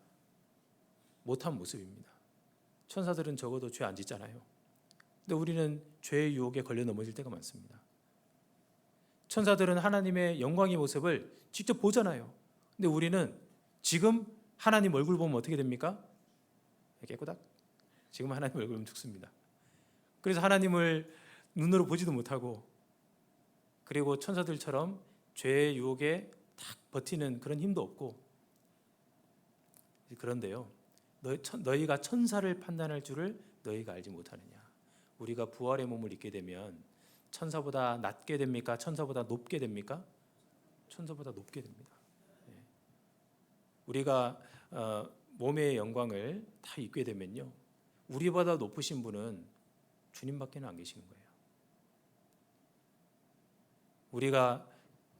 못한 모습입니다. 천사들은 적어도 죄 안 짓잖아요. 근데 우리는 죄의 유혹에 걸려 넘어질 때가 많습니다. 천사들은 하나님의 영광의 모습을 직접 보잖아요. 근데 우리는 지금 하나님 얼굴 보면 어떻게 됩니까? 깨꼬닥. 지금 하나님 얼굴 보면 죽습니다. 그래서 하나님을 눈으로 보지도 못하고, 그리고 천사들처럼 죄의 유혹에 딱 버티는 그런 힘도 없고. 그런데요, 너희가 천사를 판단할 줄을 너희가 알지 못하느냐. 우리가 부활의 몸을 입게 되면 천사보다 낮게 됩니까? 천사보다 높게 됩니까? 천사보다 높게 됩니다. 우리가 몸의 영광을 다 입게 되면요, 우리보다 높으신 분은 주님밖에는 안 계시는 거예요. 우리가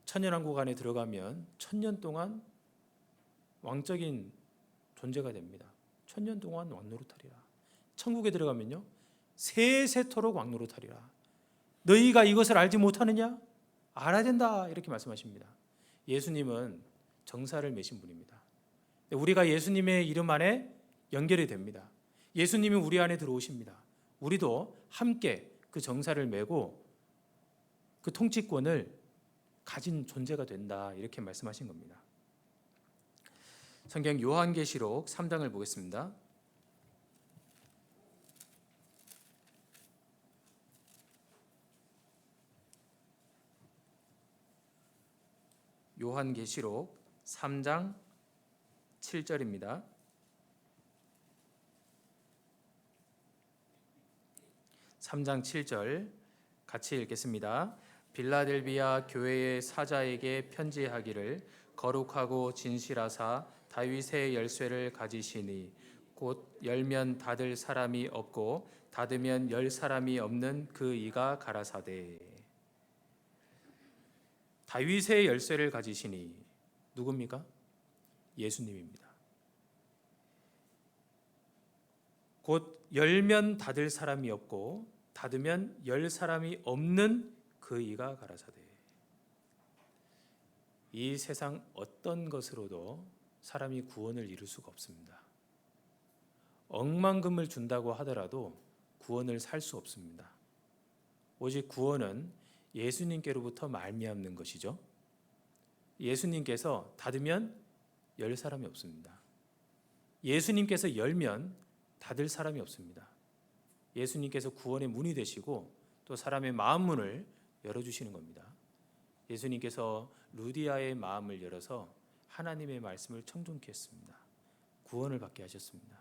천년왕국 안에 들어가면 천년 동안 왕적인 존재가 됩니다. 천년 동안 왕노릇하리라. 천국에 들어가면요, 세세토록 왕노릇하리라. 너희가 이것을 알지 못하느냐? 알아야 된다, 이렇게 말씀하십니다. 예수님은 정사를 메신 분입니다. 우리가 예수님의 이름 안에 연결이 됩니다. 예수님이 우리 안에 들어오십니다. 우리도 함께 그 정사를 메고 그 통치권을 가진 존재가 된다, 이렇게 말씀하신 겁니다. 성경 요한계시록 3장을 보겠습니다. 요한계시록 3장 7절입니다. 3장 7절 같이 읽겠습니다. 빌라델비아 교회의 사자에게 편지하기를 거룩하고 진실하사 다윗의 열쇠를 가지시니 곧 열면 닫을 사람이 없고 닫으면 열 사람이 없는 그 이가 가라사대. 다윗의 열쇠를 가지시니 누굽니까? 예수님입니다. 곧 열면 닫을 사람이 없고 닫으면 열 사람이 없는 그 이가 가라사대. 이 세상 어떤 것으로도 사람이 구원을 이룰 수가 없습니다. 억만금을 준다고 하더라도 구원을 살 수 없습니다. 오직 구원은 예수님께로부터 말미암는 것이죠. 예수님께서 닫으면 열 사람이 없습니다. 예수님께서 열면 닫을 사람이 없습니다. 예수님께서 구원의 문이 되시고 또 사람의 마음 문을 열어주시는 겁니다. 예수님께서 루디아의 마음을 열어서 하나님의 말씀을 청종케 했습니다. 구원을 받게 하셨습니다.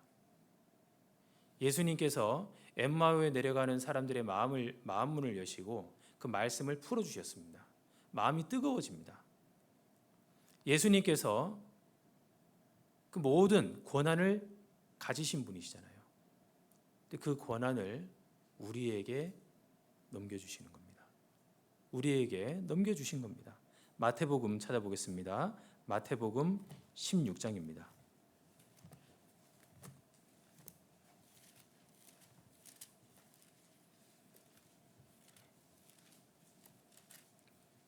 예수님께서 엠마오에 내려가는 사람들의 마음 문을 여시고 그 말씀을 풀어주셨습니다. 마음이 뜨거워집니다. 예수님께서 그 모든 권한을 가지신 분이시잖아요. 그 권한을 우리에게 넘겨주시는 겁니다. 우리에게 넘겨주신 겁니다. 마태복음 찾아보겠습니다. 마태복음 16장입니다.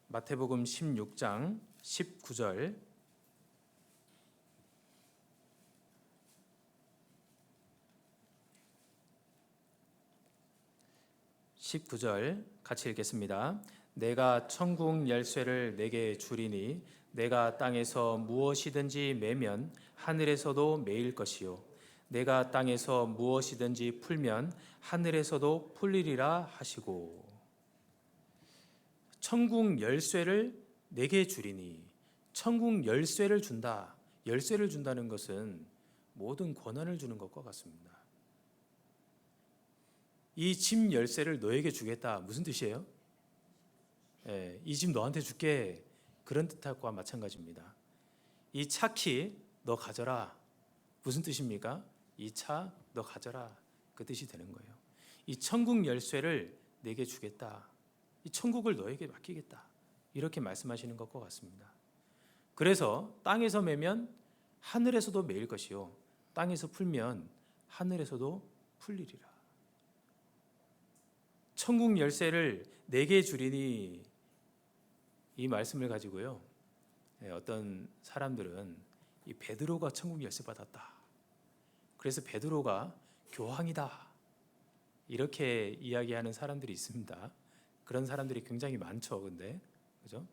마태복음 16장 19절 19절 같이 읽겠습니다. 내가 천국 열쇠를 내게 주리니 내가 땅에서 무엇이든지 매면 하늘에서도 매일 것이요 내가 땅에서 무엇이든지 풀면 하늘에서도 풀리리라 하시고. 천국 열쇠를 내게 주리니, 천국 열쇠를 준다. 열쇠를 준다는 것은 모든 권한을 주는 것과 같습니다. 이 집 열쇠를 너에게 주겠다. 무슨 뜻이에요? 이 집 너한테 줄게. 그런 뜻과 마찬가지입니다. 이 차키 너 가져라. 무슨 뜻입니까? 이 차 너 가져라. 그 뜻이 되는 거예요. 이 천국 열쇠를 내게 주겠다. 이 천국을 너에게 맡기겠다. 이렇게 말씀하시는 것과 같습니다. 그래서 땅에서 매면 하늘에서도 매일 것이요 땅에서 풀면 하늘에서도 풀리리라. 천국 열쇠를 내게 주리니, 이 말씀을 가지고요 어떤 사람들은 이 베드로가 천국 열쇠 받았다. 그래서 베드로가 교황이다. 이렇게 이야기하는 사람들이 있습니다. 그런 사람들이 굉장히 많죠. 그죠?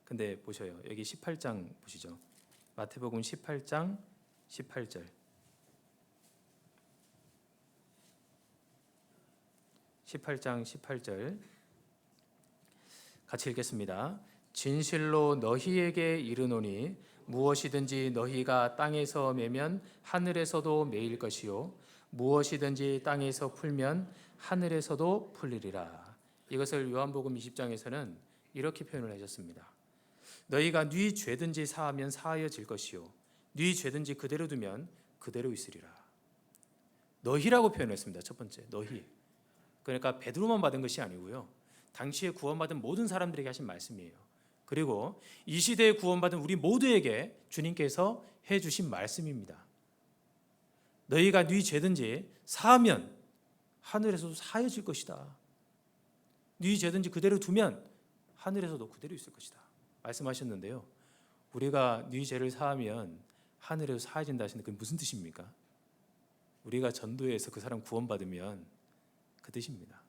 근데 보셔요. 여기 18장 보시죠. 마태복음 18장 18절. 18장 18절 같이 읽겠습니다. 진실로 너희에게 이르노니 무엇이든지 너희가 땅에서 매면 하늘에서도 매일 것이요 무엇이든지 땅에서 풀면 하늘에서도 풀리리라. 이것을 요한복음 20장에서는 이렇게 표현을 하셨습니다. 너희가 네 죄든지 사하면 사하여질 것이요 네 죄든지 그대로 두면 그대로 있으리라. 너희라고 표현했습니다. 첫 번째 너희. 그러니까 베드로만 받은 것이 아니고요 당시에 구원받은 모든 사람들에게 하신 말씀이에요. 그리고 이 시대에 구원받은 우리 모두에게 주님께서 해주신 말씀입니다. 너희가 네 죄든지 사하면 하늘에서도 사해질 것이다. 네 죄든지 그대로 두면 하늘에서도 그대로 있을 것이다 말씀하셨는데요. 우리가 네 죄를 사하면 하늘에서 사해진다 하시는데 그게 무슨 뜻입니까? 우리가 전도해서 그 사람 구원받으면 그 뜻입니다.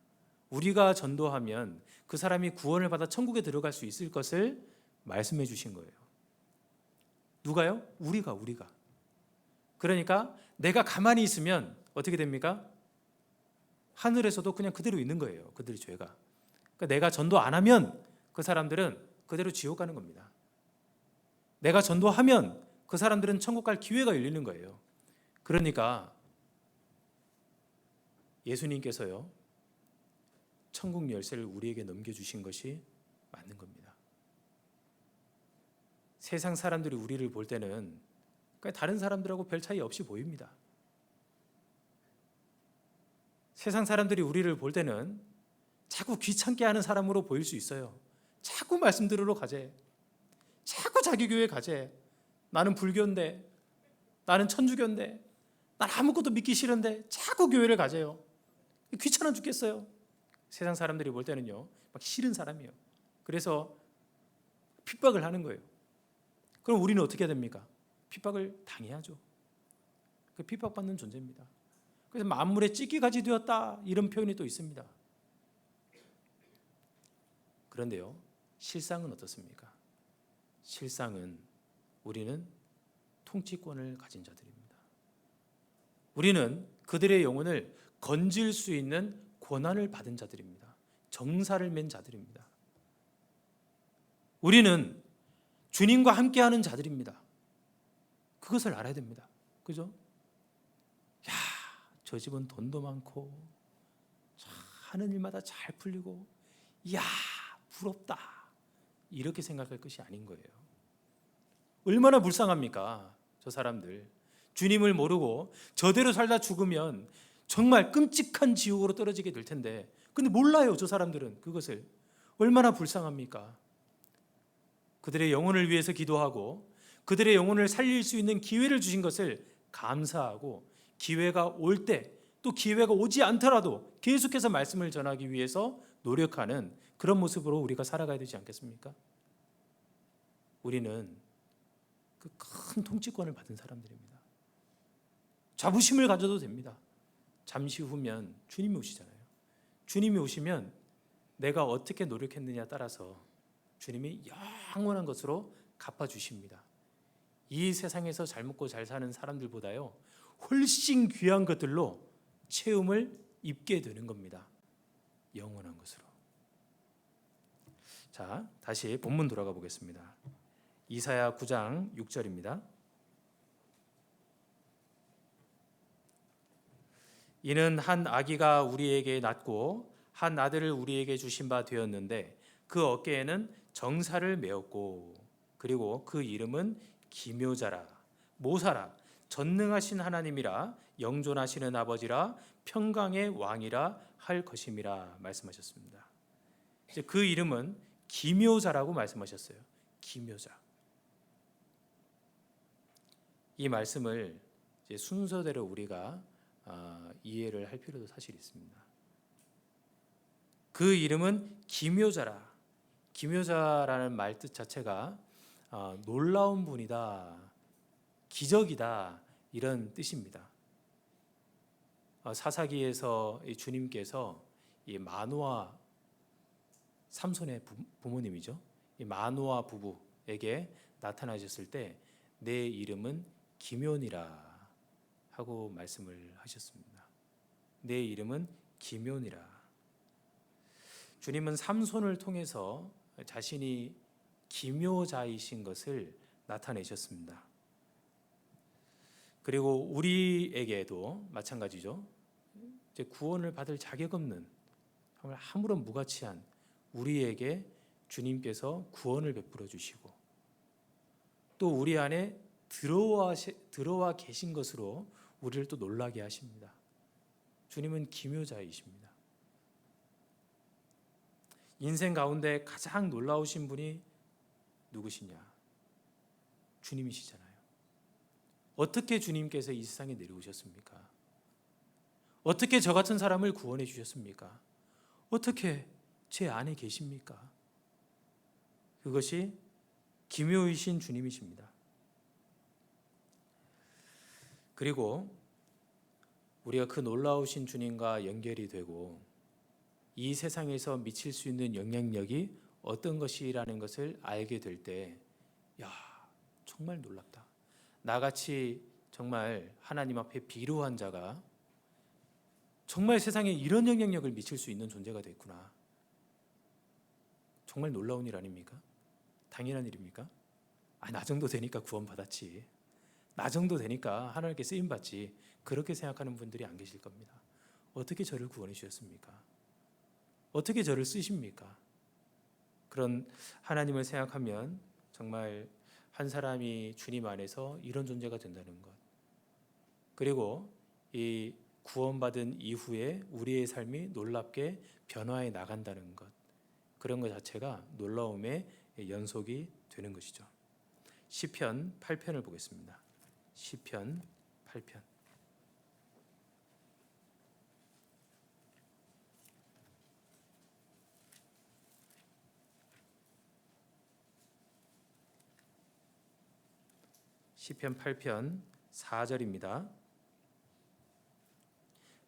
우리가 전도하면 그 사람이 구원을 받아 천국에 들어갈 수 있을 것을 말씀해 주신 거예요. 누가요? 우리가. 그러니까 내가 가만히 있으면 어떻게 됩니까? 하늘에서도 그냥 그대로 있는 거예요. 그들의 죄가. 그러니까 내가 전도 안 하면 그 사람들은 그대로 지옥 가는 겁니다. 내가 전도하면 그 사람들은 천국 갈 기회가 열리는 거예요. 그러니까 예수님께서요, 천국 열쇠를 우리에게 넘겨주신 것이 맞는 겁니다. 세상 사람들이 우리를 볼 때는 다른 사람들하고 별 차이 없이 보입니다. 세상 사람들이 우리를 볼 때는 자꾸 귀찮게 하는 사람으로 보일 수 있어요. 자꾸 말씀 들으러 가재, 자꾸 자기 교회 가재, 나는 불교인데, 나는 천주교인데, 난 아무것도 믿기 싫은데 자꾸 교회를 가재요. 귀찮아 죽겠어요. 세상 사람들이 볼 때는요, 막 싫은 사람이에요. 그래서 핍박을 하는 거예요. 그럼 우리는 어떻게 해야 됩니까? 핍박을 당해야죠. 그 핍박받는 존재입니다. 그래서 만물의 찢기가지 되었다, 이런 표현이 또 있습니다. 그런데요, 실상은 어떻습니까? 실상은 우리는 통치권을 가진 자들입니다. 우리는 그들의 영혼을 건질 수 있는 권한을 받은 자들입니다. 정사를 맨 자들입니다. 우리는 주님과 함께하는 자들입니다. 그것을 알아야 됩니다. 그죠? 야, 저 집은 돈도 많고 하는 일마다 잘 풀리고, 이야, 부럽다, 이렇게 생각할 것이 아닌 거예요. 얼마나 불쌍합니까? 저 사람들 주님을 모르고 저대로 살다 죽으면 정말 끔찍한 지옥으로 떨어지게 될 텐데, 근데 몰라요. 저 사람들은 그것을. 얼마나 불쌍합니까? 그들의 영혼을 위해서 기도하고 그들의 영혼을 살릴 수 있는 기회를 주신 것을 감사하고, 기회가 올 때, 또 기회가 오지 않더라도 계속해서 말씀을 전하기 위해서 노력하는 그런 모습으로 우리가 살아가야 되지 않겠습니까? 우리는 그 큰 통치권을 받은 사람들입니다. 자부심을 가져도 됩니다. 잠시 후면 주님이 오시잖아요. 주님이 오시면 내가 어떻게 노력했느냐에 따라서 주님이 영원한 것으로 갚아주십니다. 이 세상에서 잘 먹고 잘 사는 사람들보다요, 훨씬 귀한 것들로 체험을 입게 되는 겁니다. 영원한 것으로. 자, 다시 본문 돌아가 보겠습니다. 이사야 9장 6절입니다. 이는 한 아기가 우리에게 낳고 한 아들을 우리에게 주신 바 되었는데 그 어깨에는 정사를 메었고, 그리고 그 이름은 기묘자라, 모사라, 전능하신 하나님이라, 영존하시는 아버지라, 평강의 왕이라 할 것임이라 말씀하셨습니다. 이제 그 이름은 기묘자라고 말씀하셨어요. 기묘자. 이 말씀을 이제 순서대로 우리가 이해를 할 필요도 사실 있습니다. 그 이름은 기묘자라. 기묘자라는 말 뜻 자체가 놀라운 분이다, 기적이다, 이런 뜻입니다. 사사기에서 주님께서 이 마노아, 삼손의 부모님이죠, 이 마노아 부부에게 나타나셨을 때 내 이름은 기묘니라 하고 말씀을 하셨습니다. 내 이름은 기묘니라. 주님은 삼손을 통해서 자신이 기묘자이신 것을 나타내셨습니다. 그리고 우리에게도 마찬가지죠. 이제 구원을 받을 자격 없는, 아무런 무가치한 우리에게 주님께서 구원을 베풀어 주시고, 또 우리 안에 들어와 계신 것으로 우리를 또 놀라게 하십니다. 주님은 기묘자이십니다. 인생 가운데 가장 놀라우신 분이 누구시냐? 주님이시잖아요. 어떻게 주님께서 이 세상에 내려오셨습니까? 어떻게 저 같은 사람을 구원해 주셨습니까? 어떻게 제 안에 계십니까? 그것이 기묘이신 주님이십니다. 그리고 우리가 그 놀라우신 주님과 연결이 되고 이 세상에서 미칠 수 있는 영향력이 어떤 것이라는 것을 알게 될 때, 야, 정말 놀랍다. 나같이 정말 하나님 앞에 비루한 자가 정말 세상에 이런 영향력을 미칠 수 있는 존재가 됐구나. 정말 놀라운 일 아닙니까? 당연한 일입니까? 나 정도 되니까 구원받았지, 나 정도 되니까 하나님께 쓰임받지, 그렇게 생각하는 분들이 안 계실 겁니다. 어떻게 저를 구원해 주셨습니까? 어떻게 저를 쓰십니까? 그런 하나님을 생각하면 정말 한 사람이 주님 안에서 이런 존재가 된다는 것, 그리고 이 구원받은 이후에 우리의 삶이 놀랍게 변화해 나간다는 것, 그런 것 자체가 놀라움의 연속이 되는 것이죠. 시편 8편을 보겠습니다. 시편 8편. 시편 8편 4절입니다.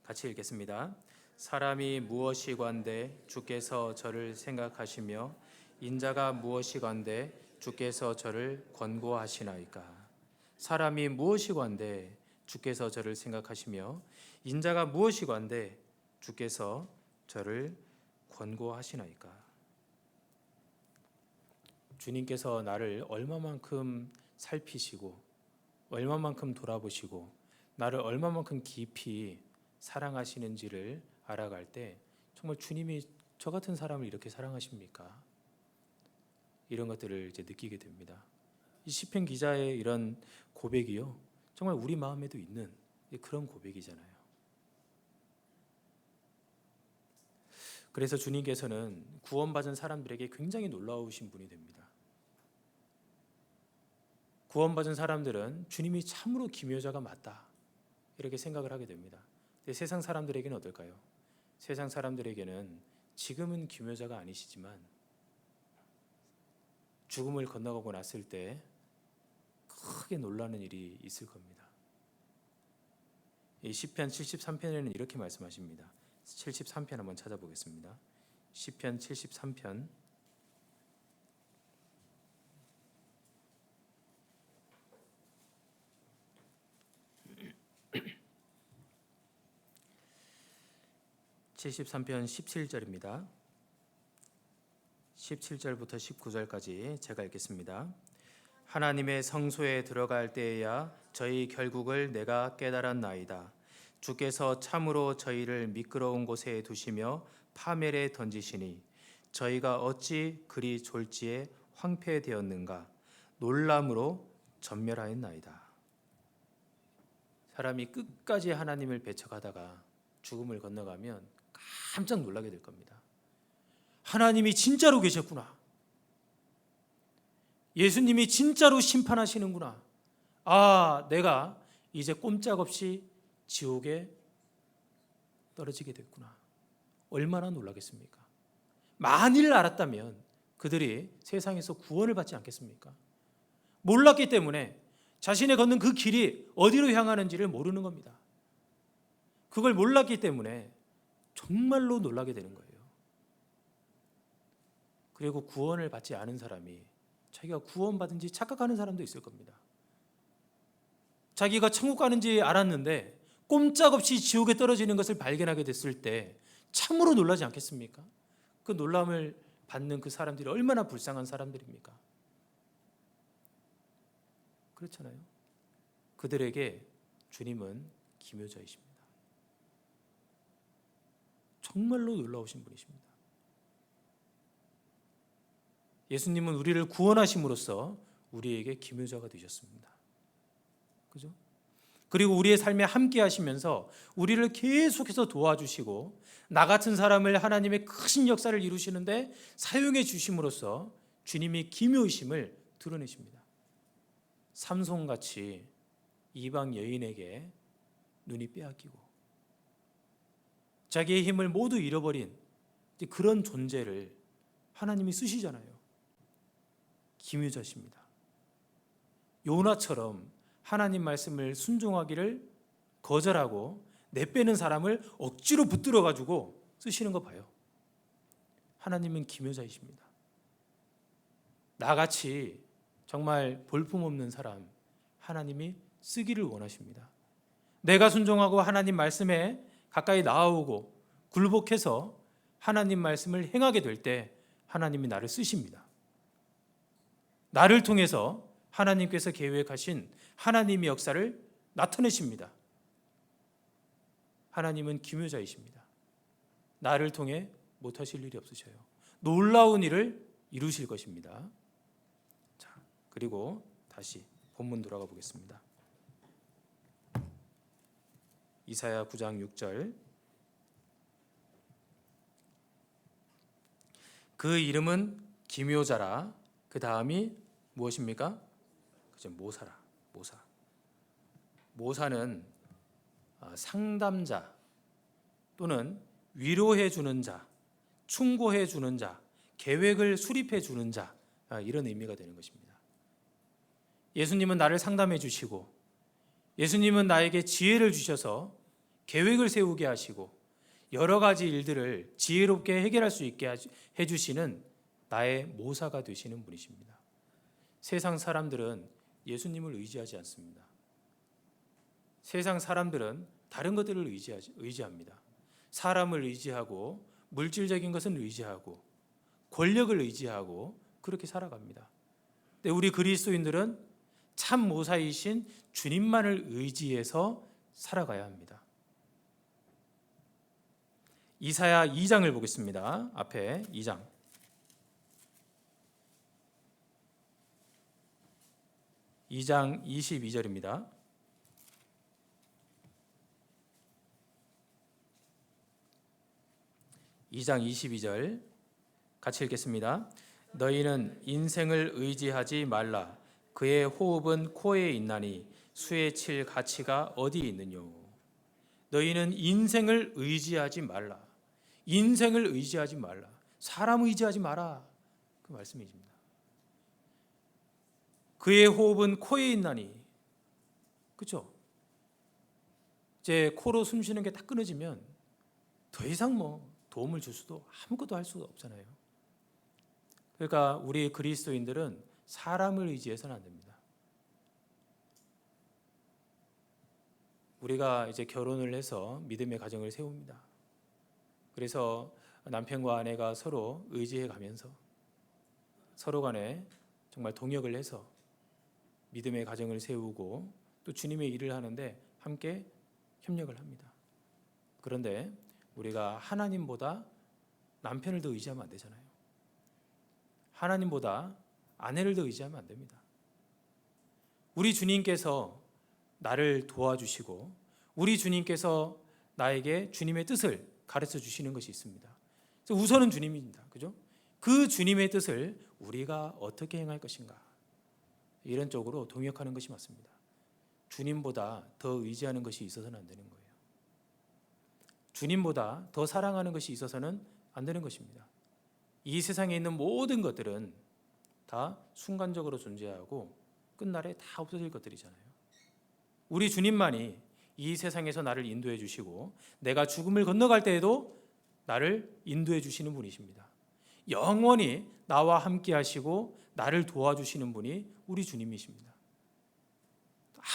같이 읽겠습니다. 사람이 무엇이관대 주께서 저를 생각하시며 인자가 무엇이관대 주께서 저를 권고하시나이까. 사람이 무엇이관대 주께서 저를 생각하시며 인자가 무엇이관대 주께서 저를 권고하시나이까. 주님께서 나를 얼마만큼 살피시고 얼마만큼 돌아보시고 나를 얼마만큼 깊이 사랑하시는지를 알아갈 때 정말 주님이 저 같은 사람을 이렇게 사랑하십니까? 이런 것들을 이제 느끼게 됩니다. 이 시편 기자의 이런 고백이요, 정말 우리 마음에도 있는 그런 고백이잖아요. 그래서 주님께서는 구원받은 사람들에게 굉장히 놀라우신 분이 됩니다. 구원받은 사람들은 주님이 참으로 기묘자가 맞다, 이렇게 생각을 하게 됩니다. 근데 세상 사람들에게는 어떨까요? 세상 사람들에게는 지금은 기묘자가 아니시지만 죽음을 건너가고 났을 때 크게 놀라는 일이 있을 겁니다. 이 시편 73편에는 이렇게 말씀하십니다. 73편 한번 찾아보겠습니다. 시편 73편 73편 17절입니다. 17절부터 19절까지 제가 읽겠습니다. 하나님의 성소에 들어갈 때에야 저희 결국을 내가 깨달았나이다. 주께서 참으로 저희를 미끄러운 곳에 두시며 파멸에 던지시니 저희가 어찌 그리 졸지에 황폐되었는가. 놀람으로 전멸하였나이다. 사람이 끝까지 하나님을 배척하다가 죽음을 건너가면 깜짝 놀라게 될 겁니다. 하나님이 진짜로 계셨구나. 예수님이 진짜로 심판하시는구나. 내가 이제 꼼짝없이 지옥에 떨어지게 됐구나. 얼마나 놀라겠습니까? 만일 알았다면 그들이 세상에서 구원을 받지 않겠습니까? 몰랐기 때문에 자신의 걷는 그 길이 어디로 향하는지를 모르는 겁니다. 그걸 몰랐기 때문에 정말로 놀라게 되는 거예요. 그리고 구원을 받지 않은 사람이 자기가 구원받은지 착각하는 사람도 있을 겁니다. 자기가 천국 가는지 알았는데 꼼짝없이 지옥에 떨어지는 것을 발견하게 됐을 때 참으로 놀라지 않겠습니까? 그 놀람을 받는 그 사람들이 얼마나 불쌍한 사람들입니까? 그렇잖아요. 그들에게 주님은 기묘자이십니다. 정말로 놀라우신 분이십니다. 예수님은 우리를 구원하심으로써 우리에게 기묘자가 되셨습니다. 그죠? 그리고 우리의 삶에 함께 하시면서 우리를 계속해서 도와주시고 나 같은 사람을 하나님의 크신 역사를 이루시는데 사용해 주심으로써 주님이 기묘이심을 드러내십니다. 삼손같이 이방 여인에게 눈이 빼앗기고 자기의 힘을 모두 잃어버린 그런 존재를 하나님이 쓰시잖아요. 기묘자십니다. 요나처럼 하나님 말씀을 순종하기를 거절하고 내빼는 사람을 억지로 붙들어 가지고 쓰시는 거 봐요. 하나님은 기묘자이십니다. 나같이 정말 볼품없는 사람 하나님이 쓰기를 원하십니다. 내가 순종하고 하나님 말씀에 가까이 나아오고 굴복해서 하나님 말씀을 행하게 될 때 하나님이 나를 쓰십니다. 나를 통해서 하나님께서 계획하신 하나님의 역사를 나타내십니다. 하나님은 기묘자이십니다. 나를 통해 못하실 일이 없으셔요. 놀라운 일을 이루실 것입니다. 자, 그리고 다시 본문 돌아가 보겠습니다. 이사야 9장 6절. 그 이름은 기묘자라. 그 다음이 무엇입니까? 그죠, 모사라. 모사. 모사는 상담자 또는 위로해 주는 자, 충고해 주는 자, 계획을 수립해 주는 자, 이런 의미가 되는 것입니다. 예수님은 나를 상담해 주시고, 예수님은 나에게 지혜를 주셔서 계획을 세우게 하시고, 여러 가지 일들을 지혜롭게 해결할 수 있게 해주시는 나의 모사가 되시는 분이십니다. 세상 사람들은 예수님을 의지하지 않습니다. 세상 사람들은 다른 것들을 의지합니다. 사람을 의지하고, 물질적인 것은 의지하고, 권력을 의지하고 그렇게 살아갑니다. 근데 우리 그리스도인들은 참 모사이신 주님만을 의지해서 살아가야 합니다. 이사야 2장을 보겠습니다. 앞에 2장. 2장 22절입니다. (2장 22절) 같이 읽겠습니다. 너희는 인생을 의지하지 말라. 그의 호흡은 코에 있나니 수에 칠 가치가 어디 있느뇨. 너희는 인생을 의지하지 말라. 인생을 의지하지 말라. 사람 의지하지 마라. 그 말씀이십니다. 그의 호흡은 코에 있나니. 그렇죠? 이제 코로 숨 쉬는 게 다 끊어지면 더 이상 도움을 줄 수도 아무것도 할 수가 없잖아요. 그러니까 우리 그리스도인들은 사람을 의지해서는 안 됩니다. 우리가 이제 결혼을 해서 믿음의 가정을 세웁니다. 그래서 남편과 아내가 서로 의지해 가면서 서로 간에 정말 동역을 해서 믿음의 가정을 세우고 또 주님의 일을 하는데 함께 협력을 합니다. 그런데 우리가 하나님보다 남편을 더 의지하면 안 되잖아요. 하나님보다 아내를 더 의지하면 안 됩니다. 우리 주님께서 나를 도와주시고 우리 주님께서 나에게 주님의 뜻을 가르쳐 주시는 것이 있습니다. 우선은 주님입니다. 그죠? 그 주님의 뜻을 우리가 어떻게 행할 것인가, 이런 쪽으로 동역하는 것이 맞습니다. 주님보다 더 의지하는 것이 있어서는 안 되는 거예요. 주님보다 더 사랑하는 것이 있어서는 안 되는 것입니다. 이 세상에 있는 모든 것들은 다 순간적으로 존재하고 끝날에 다 없어질 것들이잖아요. 우리 주님만이 이 세상에서 나를 인도해 주시고 내가 죽음을 건너갈 때에도 나를 인도해 주시는 분이십니다. 영원히 나와 함께 하시고 나를 도와주시는 분이 우리 주님이십니다.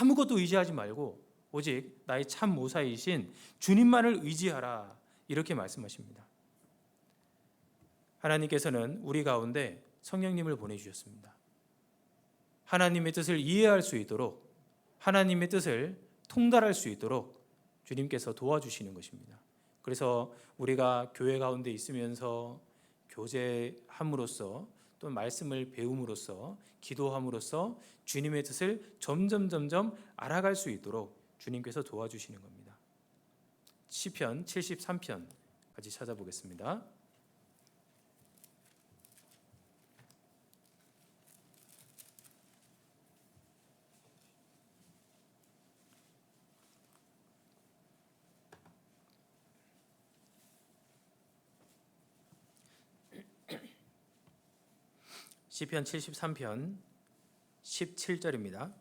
아무것도 의지하지 말고 오직 나의 참 모사이신 주님만을 의지하라, 이렇게 말씀하십니다. 하나님께서는 우리 가운데 성령님을 보내주셨습니다. 하나님의 뜻을 이해할 수 있도록, 하나님의 뜻을 통달할 수 있도록 주님께서 도와주시는 것입니다. 그래서 우리가 교회 가운데 있으면서 교제함으로써 또 말씀을 배움으로써 기도함으로써 주님의 뜻을 점점 알아갈 수 있도록 주님께서 도와주시는 겁니다. 시편 73편 같이 찾아보겠습니다. 시편 73편 17절입니다.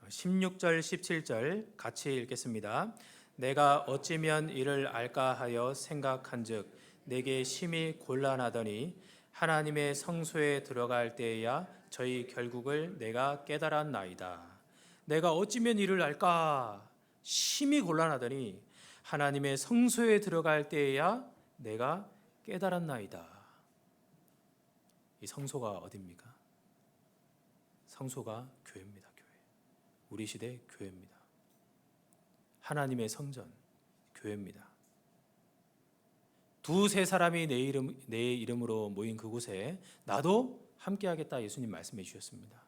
16절 17절 같이 읽겠습니다. 내가 어찌면 이를 알까 하여 생각한즉 내게 심히 곤란하더니 하나님의 성소에 들어갈 때에야 저희 결국을 내가 깨달았나이다. 내가 어찌면 이를 알까, 심히 곤란하더니 하나님의 성소에 들어갈 때에야 내가 깨달았나이다. 이 성소가 어디입니까? 성소가 교회입니다. 교회. 우리 시대 교회입니다. 하나님의 성전, 교회입니다. 두세 사람이 내 이름으로 모인 그곳에 나도 함께하겠다 예수님 말씀해 주셨습니다.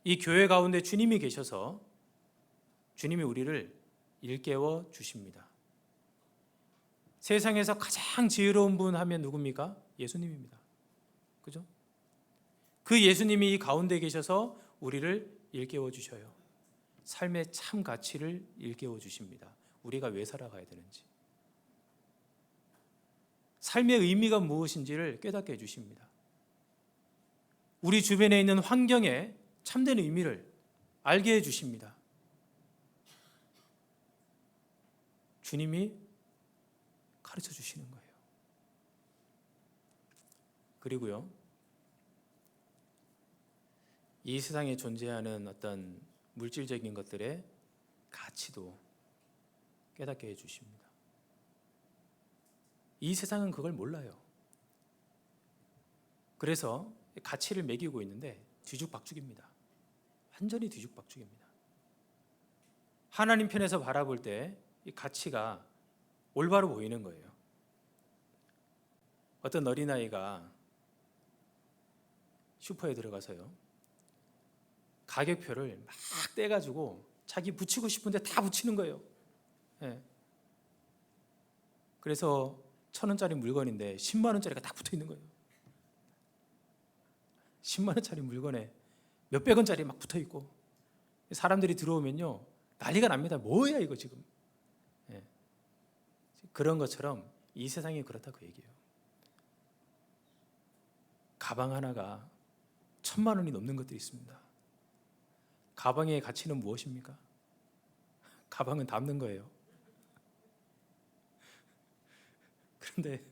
이 교회 가운데 주님이 계셔서 주님이 우리를 일깨워 주십니다. 세상에서 가장 지혜로운 분 하면 누굽니까? 예수님입니다. 그죠? 그 예수님이 이 가운데 계셔서 우리를 일깨워 주셔요. 삶의 참 가치를 일깨워 주십니다. 우리가 왜 살아가야 되는지, 삶의 의미가 무엇인지를 깨닫게 해주십니다. 우리 주변에 있는 환경에 참된 의미를 알게 해주십니다. 주님이 가르쳐 주시는 거예요. 그리고요, 이 세상에 존재하는 어떤 물질적인 것들의 가치도 깨닫게 해주십니다. 이 세상은 그걸 몰라요. 그래서 가치를 매기고 있는데 뒤죽박죽입니다. 완전히 뒤죽박죽입니다. 하나님 편에서 바라볼 때 이 가치가 올바로 보이는 거예요. 어떤 어린아이가 슈퍼에 들어가서요, 가격표를 막 떼가지고 자기 붙이고 싶은데 다 붙이는 거예요. 네. 그래서 1,000원짜리 물건인데 10만 원짜리가 딱 붙어 있는 거예요. 10만 원짜리 물건에 몇백 원짜리 막 붙어 있고, 사람들이 들어오면요 난리가 납니다. 뭐야 이거 지금. 네. 그런 것처럼 이 세상이 그렇다 그 얘기예요. 가방 하나가 1,000만 원이 넘는 것들이 있습니다. 가방의 가치는 무엇입니까? 가방은 담는 거예요. 그런데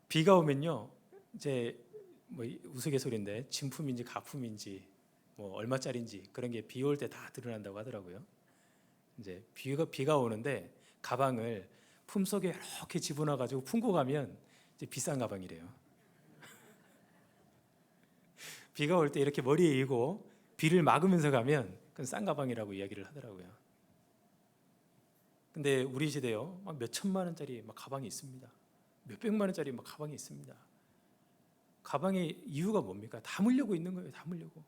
비가 오면요, 이제 뭐 우스갯소리인데 진품인지 가품인지 뭐 얼마짜리인지 그런 게 비 올 때 다 드러난다고 하더라고요. 이제 비가 오는데 가방을 품속에 이렇게 집어넣어 가지고 품고 가면 이제 비싼 가방이래요. 비가 올 때 이렇게 머리에 이고 비를 막으면서 가면 그건 싼 가방이라고 이야기를 하더라고요. 근데 우리 시대요, 막 몇 천만 원짜리 막 가방이 있습니다. 몇 백만 원짜리 막 가방이 있습니다. 가방의 이유가 뭡니까? 담으려고 있는 거예요. 담으려고.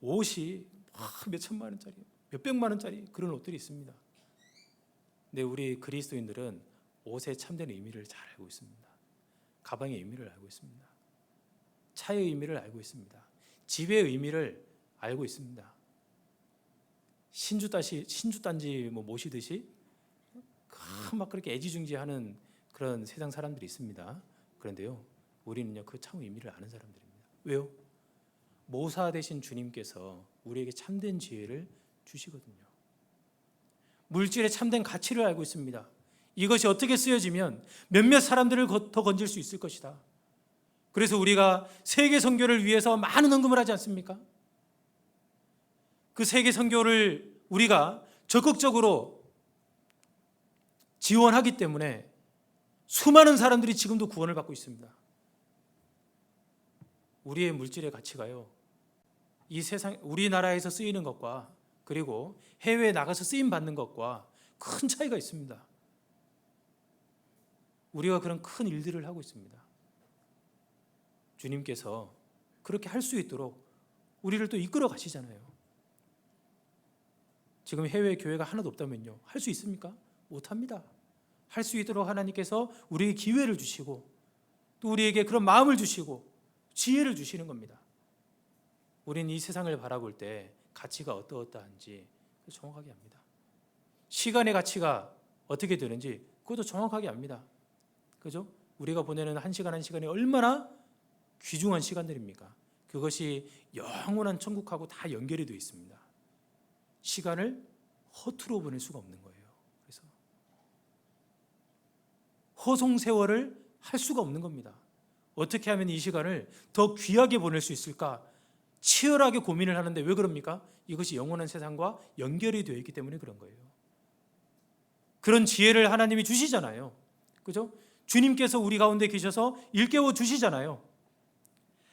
옷이 막 몇 천만 원짜리, 몇 백만 원짜리 그런 옷들이 있습니다. 근데 우리 그리스도인들은 옷의 참된 의미를 잘 알고 있습니다. 가방의 의미를 알고 있습니다. 차의 의미를 알고 있습니다. 집의 의미를 알고 있습니다. 신주단지 뭐 모시듯이 막 그렇게 애지중지하는 그런 세상 사람들이 있습니다. 그런데요, 우리는요 그 참 의미를 아는 사람들입니다. 왜요? 모사 되신 주님께서 우리에게 참된 지혜를 주시거든요. 물질의 참된 가치를 알고 있습니다. 이것이 어떻게 쓰여지면 몇몇 사람들을 더 건질 수 있을 것이다. 그래서 우리가 세계 선교를 위해서 많은 헌금을 하지 않습니까? 그 세계 선교를 우리가 적극적으로 지원하기 때문에 수많은 사람들이 지금도 구원을 받고 있습니다. 우리의 물질의 가치가요, 이 세상 우리나라에서 쓰이는 것과 그리고 해외에 나가서 쓰임 받는 것과 큰 차이가 있습니다. 우리가 그런 큰 일들을 하고 있습니다. 주님께서 그렇게 할 수 있도록 우리를 또 이끌어 가시잖아요. 지금 해외 교회가 하나도 없다면요, 할 수 있습니까? 못합니다. 할 수 있도록 하나님께서 우리에게 기회를 주시고 또 우리에게 그런 마음을 주시고 지혜를 주시는 겁니다. 우리는 이 세상을 바라볼 때 가치가 어떠한지 정확하게 압니다. 시간의 가치가 어떻게 되는지 그것도 정확하게 압니다. 그죠? 우리가 보내는 한 시간이 얼마나 귀중한 시간들입니까? 그것이 영원한 천국하고 다 연결이 되어 있습니다. 시간을 허투루 보낼 수가 없는 거예요. 그래서 허송세월을 할 수가 없는 겁니다. 어떻게 하면 이 시간을 더 귀하게 보낼 수 있을까? 치열하게 고민을 하는데 왜 그럽니까? 이것이 영원한 세상과 연결이 되어 있기 때문에 그런 거예요. 그런 지혜를 하나님이 주시잖아요. 그죠? 주님께서 우리 가운데 계셔서 일깨워 주시잖아요.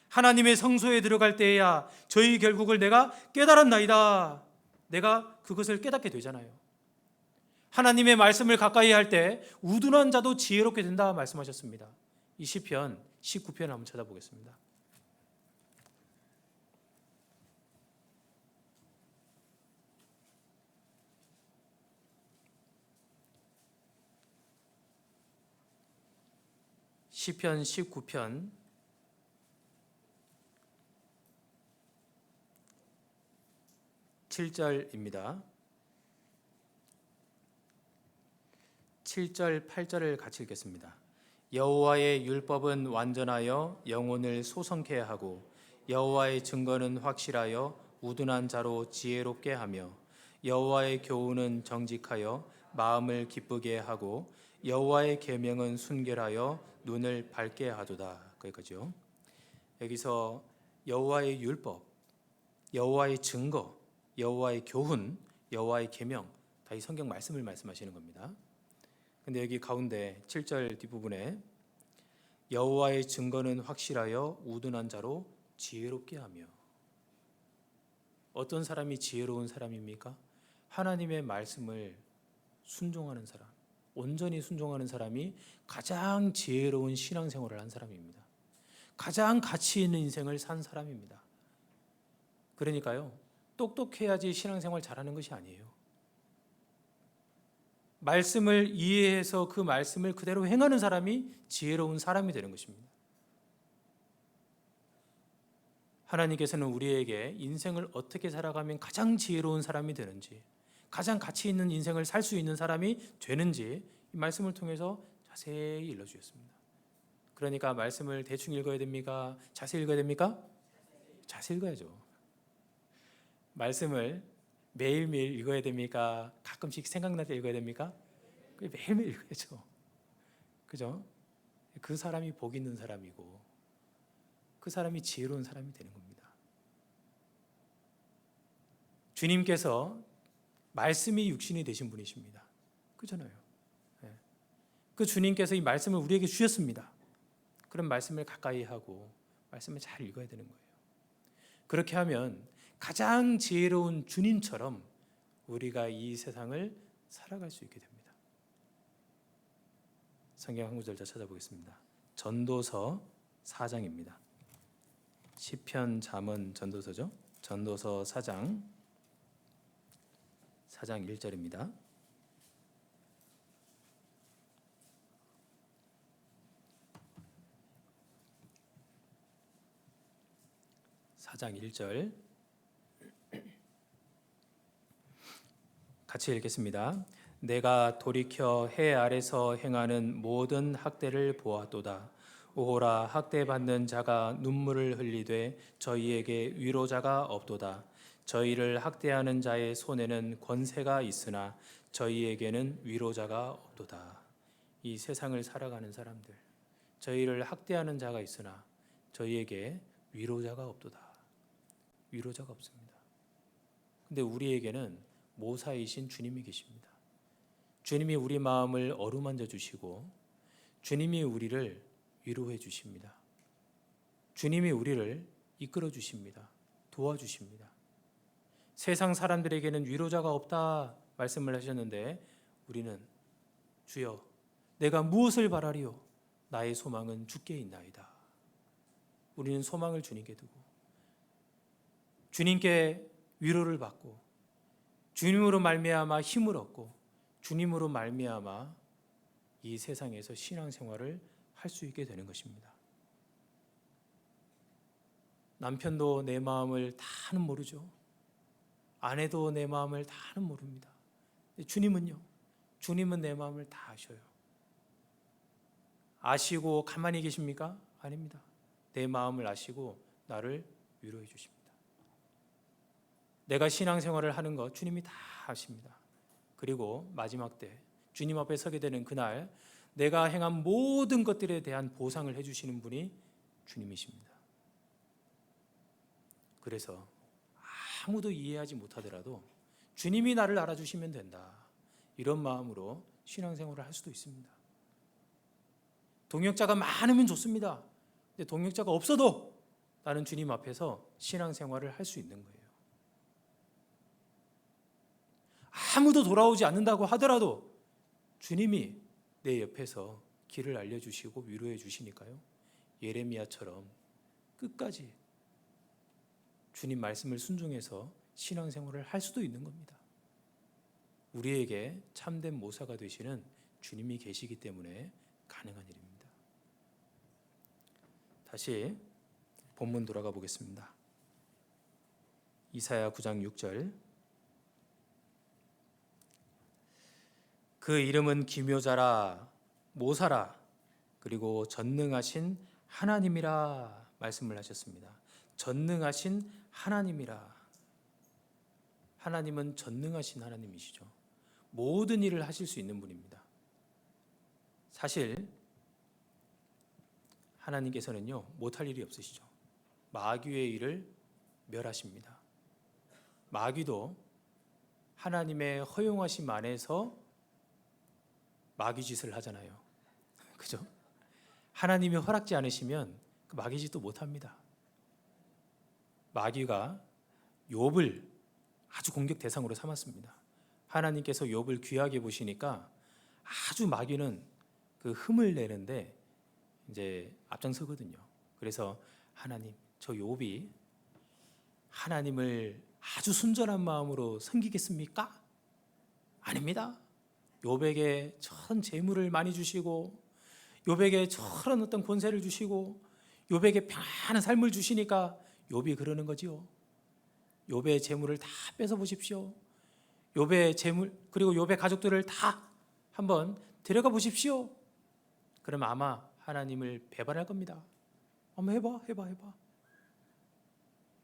하나님의 성소에 들어갈 때에야 저희 결국을 내가 깨달았나이다. 내가 그것을 깨닫게 되잖아요. 하나님의 말씀을 가까이 할 때 우둔한 자도 지혜롭게 된다 말씀하셨습니다. 이 시편 19편 한번 찾아보겠습니다. 시편 19편 7절입니다. 7절, 8절을 같이 읽겠습니다. 여호와의 율법은 완전하여 영혼을 소성케 하고 여호와의 증거는 확실하여 우둔한 자로 지혜롭게 하며 여호와의 교훈은 정직하여 마음을 기쁘게 하고 여호와의 계명은 순결하여 눈을 밝게 하도다. 거기까지요. 여기서 여호와의 율법, 여호와의 증거, 여호와의 교훈, 여호와의 계명, 다 이 성경 말씀을 말씀하시는 겁니다. 근데 여기 가운데 7절 뒷부분에 여호와의 증거는 확실하여 우둔한 자로 지혜롭게 하며, 어떤 사람이 지혜로운 사람입니까? 하나님의 말씀을 순종하는 사람, 온전히 순종하는 사람이 가장 지혜로운 신앙생활을 한 사람입니다. 가장 가치 있는 인생을 산 사람입니다. 그러니까요, 똑똑해야지 신앙생활 잘하는 것이 아니에요. 말씀을 이해해서 그 말씀을 그대로 행하는 사람이 지혜로운 사람이 되는 것입니다. 하나님께서는 우리에게 인생을 어떻게 살아가면 가장 지혜로운 사람이 되는지, 가장 가치 있는 인생을 살 수 있는 사람이 되는지 이 말씀을 통해서 자세히 일러주셨습니다. 그러니까 말씀을 대충 읽어야 됩니까? 자세히 읽어야 됩니까? 자세히 읽어야죠. 말씀을 매일매일 읽어야 됩니까? 가끔씩 생각날 때 읽어야 됩니까? 매일매일 읽어야죠. 그죠? 그 사람이 복 있는 사람이고 그 사람이 지혜로운 사람이 되는 겁니다. 주님께서 말씀이 육신이 되신 분이십니다. 그렇잖아요. 그 주님께서 이 말씀을 우리에게 주셨습니다. 그런 말씀을 가까이 하고 말씀을 잘 읽어야 되는 거예요. 그렇게 하면 가장 지혜로운 주님처럼 우리가 이 세상을 살아갈 수 있게 됩니다. 성경 한 구절 더 찾아보겠습니다. 전도서 4장입니다. 시편, 잠언, 전도서죠. 전도서 4장 1절입니다. 사장 1절 같이 읽겠습니다. 내가 돌이켜 해 아래서 행하는 모든 학대를 보았도다. 오호라, 학대받는 자가 눈물을 흘리되 저희에게 위로자가 없도다. 저희를 학대하는 자의 손에는 권세가 있으나 저희에게는 위로자가 없도다. 이 세상을 살아가는 사람들, 저희를 학대하는 자가 있으나 저희에게 위로자가 없도다. 위로자가 없습니다. 근데 우리에게는 모사이신 주님이 계십니다. 주님이 우리 마음을 어루만져 주시고 주님이 우리를 위로해 주십니다. 주님이 우리를 이끌어 주십니다. 도와주십니다. 세상 사람들에게는 위로자가 없다 말씀을 하셨는데 우리는 주여 내가 무엇을 바라리요? 나의 소망은 주께 있나이다. 우리는 소망을 주님께 두고 주님께 위로를 받고 주님으로 말미암아 힘을 얻고 주님으로 말미암아 이 세상에서 신앙생활을 할 수 있게 되는 것입니다. 남편도 내 마음을 다는 모르죠. 아내도 내 마음을 다는 모릅니다. 주님은요? 주님은 내 마음을 다 아셔요. 아시고 가만히 계십니까? 아닙니다. 내 마음을 아시고 나를 위로해 주십니다. 내가 신앙생활을 하는 것 주님이 다 아십니다. 그리고 마지막 때 주님 앞에 서게 되는 그날 내가 행한 모든 것들에 대한 보상을 해주시는 분이 주님이십니다. 그래서 아무도 이해하지 못하더라도 주님이 나를 알아주시면 된다. 이런 마음으로 신앙생활을 할 수도 있습니다. 동역자가 많으면 좋습니다. 근데 동역자가 없어도 나는 주님 앞에서 신앙생활을 할 수 있는 거예요. 아무도 돌아오지 않는다고 하더라도 주님이 내 옆에서 길을 알려주시고 위로해 주시니까요. 예레미야처럼 끝까지 주님 말씀을 순종해서 신앙생활을 할 수도 있는 겁니다. 우리에게 참된 모사가 되시는 주님이 계시기 때문에 가능한 일입니다. 다시 본문 돌아가 보겠습니다. 이사야 9장 6절. 그 이름은 기묘자라 모사라 그리고 전능하신 하나님이라 말씀을 하셨습니다. 전능하신 하나님이라. 하나님은 전능하신 하나님이시죠. 모든 일을 하실 수 있는 분입니다. 사실 하나님께서는요 못할 일이 없으시죠. 마귀의 일을 멸하십니다. 마귀도 하나님의 허용하심 안에서 마귀 짓을 하잖아요. 그죠? 하나님이 허락지 않으시면 그 마귀 짓도 못합니다. 마귀가 욥을 아주 공격 대상으로 삼았습니다. 하나님께서 욥을 귀하게 보시니까 아주 마귀는 그 흠을 내는데 이제 앞장서거든요. 그래서 하나님, 저 욥이 하나님을 아주 순전한 마음으로 섬기겠습니까? 아닙니다. 욥에게 전 재물을 많이 주시고 욥에게 저런 어떤 권세를 주시고 욥에게 평안한 삶을 주시니까 욥이 그러는 거지요. 욥의 재물을 다 뺏어 보십시오. 욥의 재물 그리고 욥의 가족들을 다 한번 데려가 보십시오. 그럼 아마 하나님을 배반할 겁니다. 한번 해봐.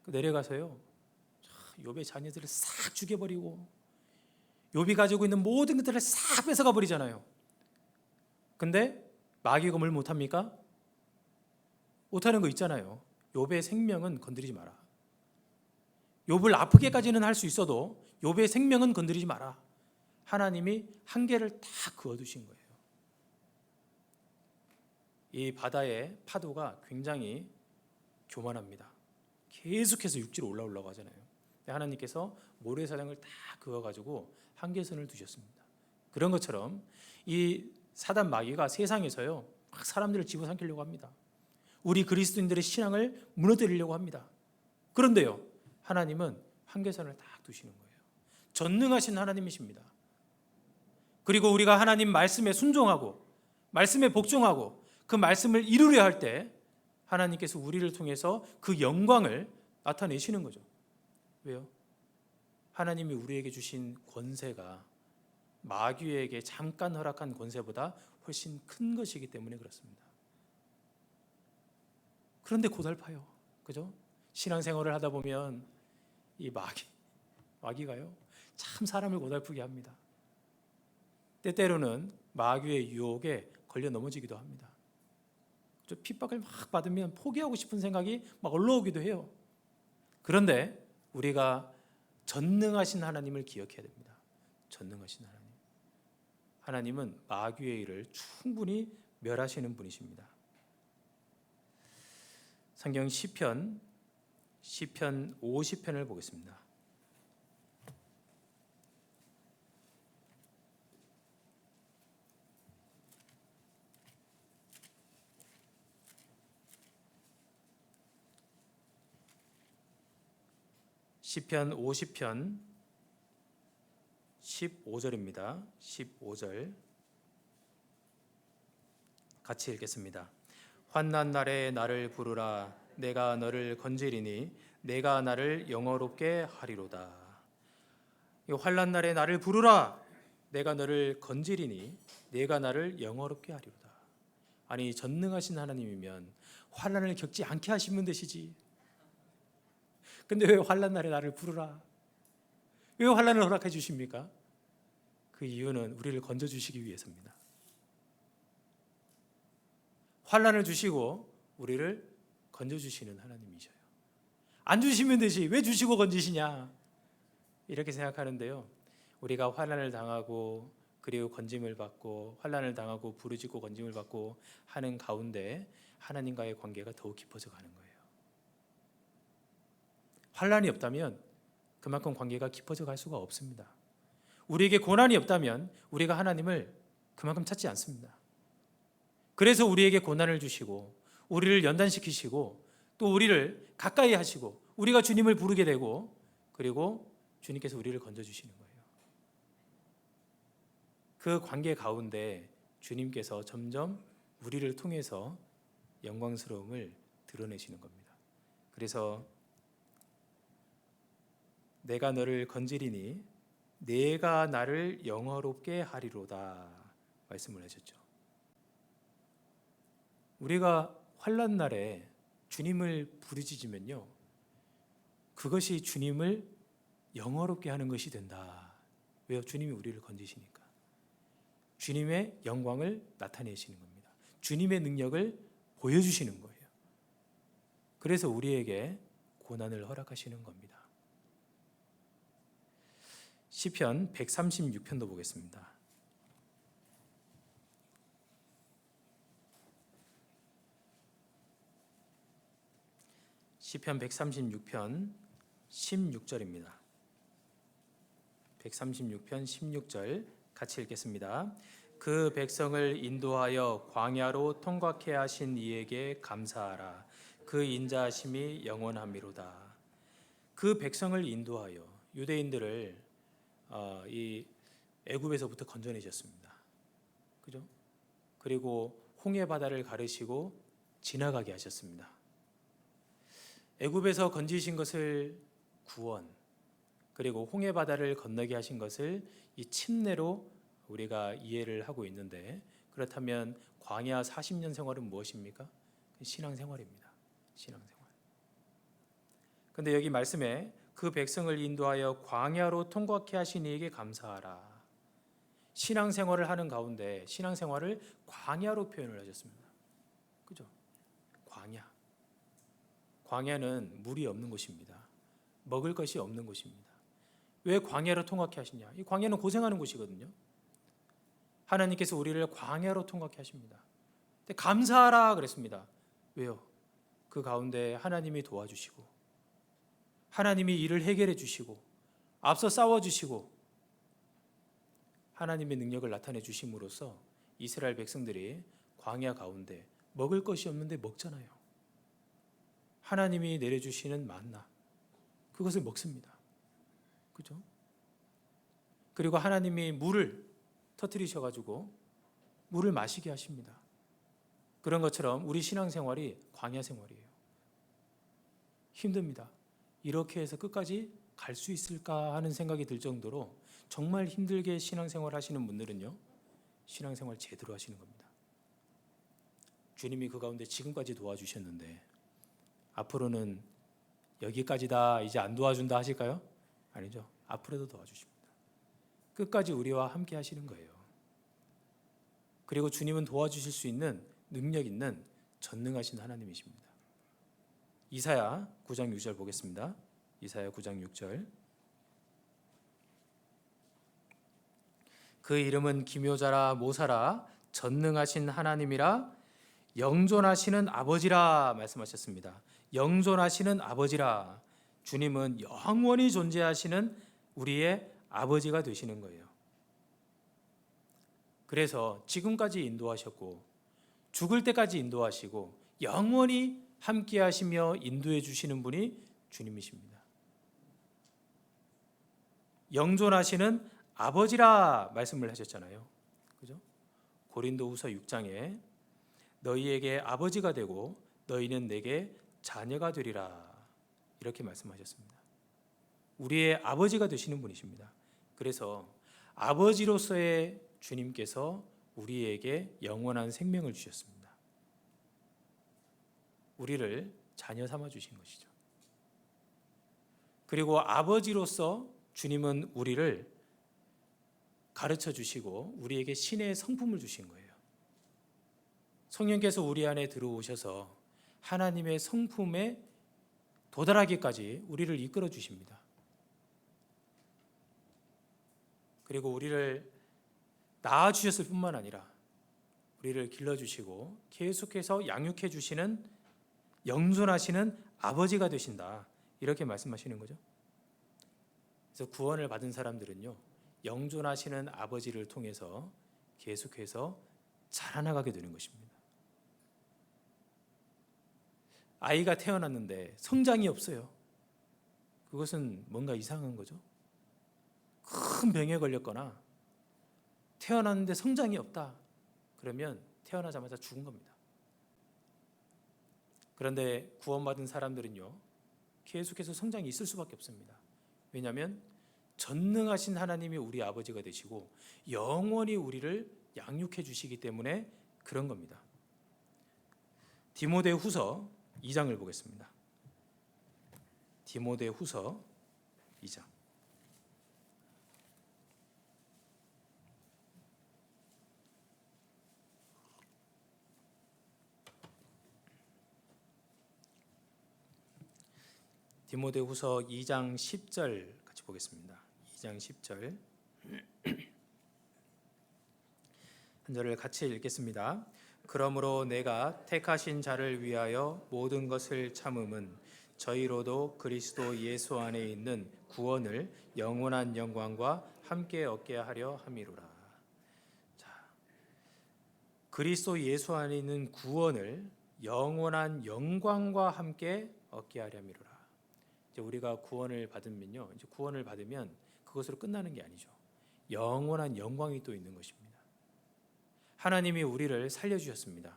내려가서요. 욥의 자녀들을 싹 죽여버리고 욥이 가지고 있는 모든 것들을 싹 뺏어가 버리잖아요. 근데 마귀가 뭘 못합니까? 못하는 거 있잖아요. 욥의 생명은 건드리지 마라. 욥을 아프게까지는 할 수 있어도 욥의 생명은 건드리지 마라. 하나님이 한계를 다 그어두신 거예요. 이 바다의 파도가 굉장히 교만합니다. 계속해서 육지로 올라오려고 하잖아요. 근데 하나님께서 모래사장을 다 그어가지고 한계선을 두셨습니다. 그런 것처럼 이 사단 마귀가 세상에서요 막 사람들을 집어삼키려고 합니다. 우리 그리스도인들의 신앙을 무너뜨리려고 합니다. 그런데요 하나님은 한계선을 딱 두시는 거예요. 전능하신 하나님이십니다. 그리고 우리가 하나님 말씀에 순종하고 말씀에 복종하고 그 말씀을 이루려 할 때 하나님께서 우리를 통해서 그 영광을 나타내시는 거죠. 왜요? 하나님이 우리에게 주신 권세가 마귀에게 잠깐 허락한 권세보다 훨씬 큰 것이기 때문에 그렇습니다. 그런데 고달파요. 그죠? 신앙생활을 하다 보면 이 마귀가요 참 사람을 고달프게 합니다. 때때로는 마귀의 유혹에 걸려 넘어지기도 합니다. 핍박을 막 받으면 포기하고 싶은 생각이 막 올라오기도 해요. 그런데 우리가 전능하신 하나님을 기억해야 됩니다. 전능하신 하나님. 하나님은 마귀의 일을 충분히 멸하시는 분이십니다. 성경 시편 50편을 보겠습니다. 시편 50편 15절입니다. 15절 같이 읽겠습니다. 환난 날에 나를 부르라. 내가 너를 건지리니 내가 나를 영화롭게 하리로다. 이 환난 날에 나를 부르라. 내가 너를 건지리니 내가 나를 영화롭게 하리로다. 아니 전능하신 하나님이면 환난을 겪지 않게 하시면 되시지. 근데 왜 환난 날에 나를 부르라? 왜 환난을 허락해 주십니까? 그 이유는 우리를 건져 주시기 위해서입니다. 환난을 주시고 우리를 건져 주시는 하나님이셔요. 안 주시면 되지 왜 주시고 건지시냐 이렇게 생각하는데요. 우리가 환난을 당하고 그리고 건짐을 받고 환난을 당하고 부르짖고 건짐을 받고 하는 가운데 하나님과의 관계가 더욱 깊어져 가는 거예요. 환난이 없다면 그만큼 관계가 깊어져 갈 수가 없습니다. 우리에게 고난이 없다면 우리가 하나님을 그만큼 찾지 않습니다. 그래서 우리에게 고난을 주시고 우리를 연단시키시고 또 우리를 가까이 하시고 우리가 주님을 부르게 되고 그리고 주님께서 우리를 건져주시는 거예요. 그 관계 가운데 주님께서 점점 우리를 통해서 영광스러움을 드러내시는 겁니다. 그래서 내가 너를 건지리니 내가 나를 영화롭게 하리로다 말씀을 하셨죠. 우리가 환난 날에 주님을 부르짖으면요, 그것이 주님을 영화롭게 하는 것이 된다. 왜요? 주님이 우리를 건지시니까. 주님의 영광을 나타내시는 겁니다. 주님의 능력을 보여주시는 거예요. 그래서 우리에게 고난을 허락하시는 겁니다. 시편 136편도 보겠습니다. 시편 136편 16절입니다. 136편 16절 같이 읽겠습니다. 그 백성을 인도하여 광야로 통과케 하신 이에게 감사하라. 그 인자하심이 영원함이로다. 그 백성을 인도하여 유대인들을 이 애굽에서부터 건져내셨습니다. 그죠? 그리고 홍해 바다를 가르시고 지나가게 하셨습니다. 애굽에서 건지신 것을 구원, 그리고 홍해 바다를 건너게 하신 것을 이 침례로 우리가 이해를 하고 있는데, 그렇다면 광야 40년 생활은 무엇입니까? 신앙생활입니다. 신앙생활. 그런데 여기 말씀에 그 백성을 인도하여 광야로 통과케 하신 이에게 감사하라. 신앙생활을 하는 가운데 신앙생활을 광야로 표현을 하셨습니다. 그죠? 광야. 광야는 물이 없는 곳입니다. 먹을 것이 없는 곳입니다. 왜 광야로 통과케 하시냐? 이 광야는 고생하는 곳이거든요. 하나님께서 우리를 광야로 통과케 하십니다. 근데 감사하라 그랬습니다. 왜요? 그 가운데 하나님이 도와주시고 하나님이 일을 해결해 주시고 앞서 싸워 주시고 하나님의 능력을 나타내 주심으로써 이스라엘 백성들이 광야 가운데 먹을 것이 없는데 먹잖아요. 하나님이 내려주시는 만나, 그것을 먹습니다. 그죠? 그리고 하나님이 물을 터뜨리셔가지고 물을 마시게 하십니다. 그런 것처럼 우리 신앙생활이 광야 생활이에요. 힘듭니다. 이렇게 해서 끝까지 갈 수 있을까 하는 생각이 들 정도로 정말 힘들게 신앙생활 하시는 분들은요, 신앙생활 제대로 하시는 겁니다. 주님이 그 가운데 지금까지 도와주셨는데 앞으로는 여기까지다, 이제 안 도와준다 하실까요? 아니죠. 앞으로도 도와주십니다. 끝까지 우리와 함께 하시는 거예요. 그리고 주님은 도와주실 수 있는 능력 있는 전능하신 하나님이십니다. 이사야 9장 6절 보겠습니다. 이사야 9장 6절. 그 이름은 기묘자라 모사라 전능하신 하나님이라 영존하시는 아버지라 말씀하셨습니다. 영존하시는 아버지라. 주님은 영원히 존재하시는 우리의 아버지가 되시는 거예요. 그래서 지금까지 인도하셨고 죽을 때까지 인도하시고 영원히 함께 하시며 인도해 주시는 분이 주님이십니다. 영존하시는 아버지라 말씀을 하셨잖아요. 그죠? 고린도후서 6장에 너희에게 아버지가 되고 너희는 내게 자녀가 되리라 이렇게 말씀하셨습니다. 우리의 아버지가 되시는 분이십니다. 그래서 아버지로서의 주님께서 우리에게 영원한 생명을 주셨습니다. 우리를 자녀 삼아 주신 것이죠. 그리고 아버지로서 주님은 우리를 가르쳐 주시고 우리에게 신의 성품을 주신 거예요. 성령께서 우리 안에 들어오셔서 하나님의 성품에 도달하기까지 우리를 이끌어 주십니다. 그리고 우리를 낳아주셨을 뿐만 아니라 우리를 길러주시고 계속해서 양육해 주시는 영존하시는 아버지가 되신다, 이렇게 말씀하시는 거죠. 그래서 구원을 받은 사람들은요, 영존하시는 아버지를 통해서 계속해서 자라나가게 되는 것입니다. 아이가 태어났는데 성장이 없어요. 그것은 뭔가 이상한 거죠. 큰 병에 걸렸거나 태어났는데 성장이 없다, 그러면 태어나자마자 죽은 겁니다. 그런데 구원받은 사람들은요, 계속해서 성장이 있을 수밖에 없습니다. 왜냐하면 전능하신 하나님이 우리 아버지가 되시고 영원히 우리를 양육해 주시기 때문에 그런 겁니다. 디모데후서 2장을 보겠습니다. 디모데후서 2장. 디모데후서 2장 10절 같이 보겠습니다. 2장 10절 한 절을 같이 읽겠습니다. 그러므로 내가 택하신 자를 위하여 모든 것을 참음은 저희로도 그리스도 예수 안에 있는 구원을 영원한 영광과 함께 얻게 하려 함이로라. 자, 그리스도 예수 안에 있는 구원을 영원한 영광과 함께 얻게 하려 함이로라. 이제 우리가 구원을 받으면요, 이제 구원을 받으면 그것으로 끝나는 게 아니죠. 영원한 영광이 또 있는 것입니다. 하나님이 우리를 살려주셨습니다.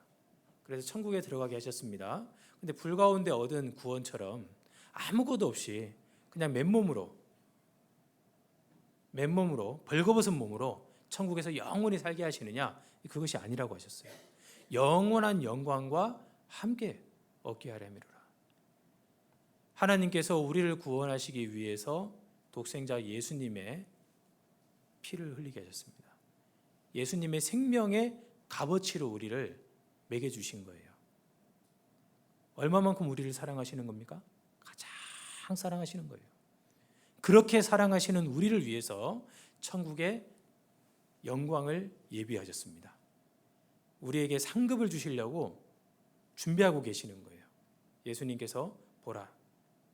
그래서 천국에 들어가게 하셨습니다. 근데 불가운데 얻은 구원처럼 아무것도 없이 그냥 맨몸으로 벌거벗은 몸으로 천국에서 영원히 살게 하시느냐, 그것이 아니라고 하셨어요. 영원한 영광과 함께 얻게 하려 함이로라. 하나님께서 우리를 구원하시기 위해서 독생자 예수님의 피를 흘리게 하셨습니다. 예수님의 생명의 값어치로 우리를 먹여주신 거예요. 얼마만큼 우리를 사랑하시는 겁니까? 가장 사랑하시는 거예요. 그렇게 사랑하시는 우리를 위해서 천국의 영광을 예비하셨습니다. 우리에게 상급을 주시려고 준비하고 계시는 거예요. 예수님께서 보라,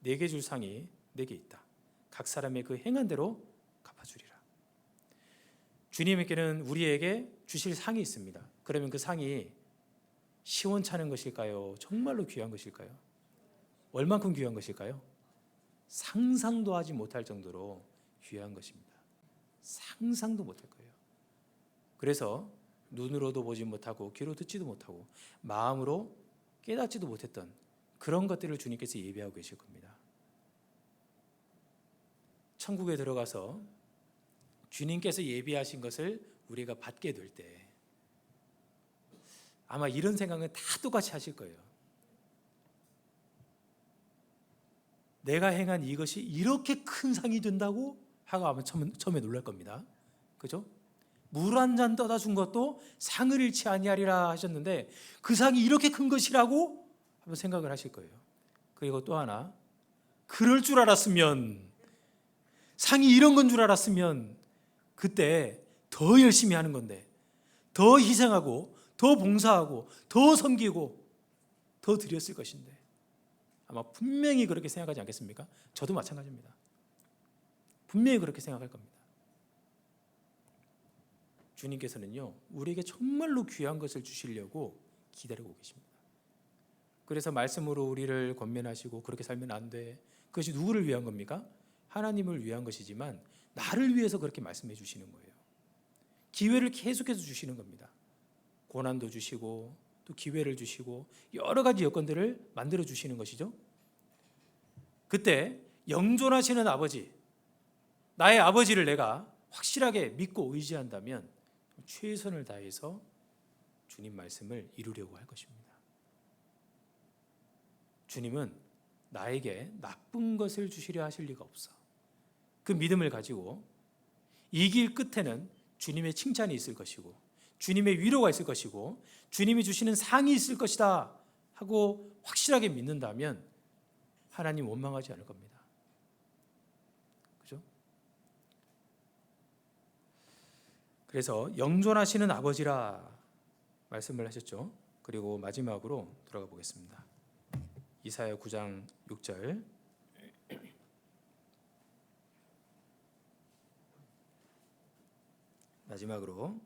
내게 줄 상이 내게 있다. 각 사람의 그 행한 대로 갚아주리라. 주님께는 우리에게 주실 상이 있습니다. 그러면 그 상이 시원찮은 것일까요? 정말로 귀한 것일까요? 얼만큼 귀한 것일까요? 상상도 하지 못할 정도로 귀한 것입니다. 상상도 못할 거예요. 그래서 눈으로도 보지 못하고 귀로 듣지도 못하고 마음으로 깨닫지도 못했던 그런 것들을 주님께서 예비하고 계실 겁니다. 천국에 들어가서 주님께서 예비하신 것을 우리가 받게 될 때 아마 이런 생각은 다 똑같이 하실 거예요. 내가 행한 이것이 이렇게 큰 상이 된다고? 하고 아마 처음에 놀랄 겁니다. 그죠? 물 한 잔 떠다 준 것도 상을 잃지 아니하리라 하셨는데 그 상이 이렇게 큰 것이라고? 한번 생각을 하실 거예요. 그리고 또 하나, 그럴 줄 알았으면, 상이 이런 건 줄 알았으면 그때 더 열심히 하는 건데, 더 희생하고 더 봉사하고 더 섬기고 더 드렸을 것인데, 아마 분명히 그렇게 생각하지 않겠습니까? 저도 마찬가지입니다. 분명히 그렇게 생각할 겁니다. 주님께서는요, 우리에게 정말로 귀한 것을 주시려고 기다리고 계십니다. 그래서 말씀으로 우리를 권면하시고 그렇게 살면 안 돼. 그것이 누구를 위한 겁니까? 하나님을 위한 것이지만 나를 위해서 그렇게 말씀해 주시는 거예요. 기회를 계속해서 주시는 겁니다. 고난도 주시고 또 기회를 주시고 여러 가지 여건들을 만들어 주시는 것이죠. 그때 영존하시는 아버지, 나의 아버지를 내가 확실하게 믿고 의지한다면 최선을 다해서 주님 말씀을 이루려고 할 것입니다. 주님은 나에게 나쁜 것을 주시려 하실 리가 없어. 그 믿음을 가지고 이 길 끝에는 주님의 칭찬이 있을 것이고 주님의 위로가 있을 것이고 주님이 주시는 상이 있을 것이다 하고 확실하게 믿는다면 하나님 원망하지 않을 겁니다. 그죠? 그래서 영존하시는 아버지라 말씀을 하셨죠. 그리고 마지막으로 돌아가 보겠습니다. 이사야 9장 6절. 마지막으로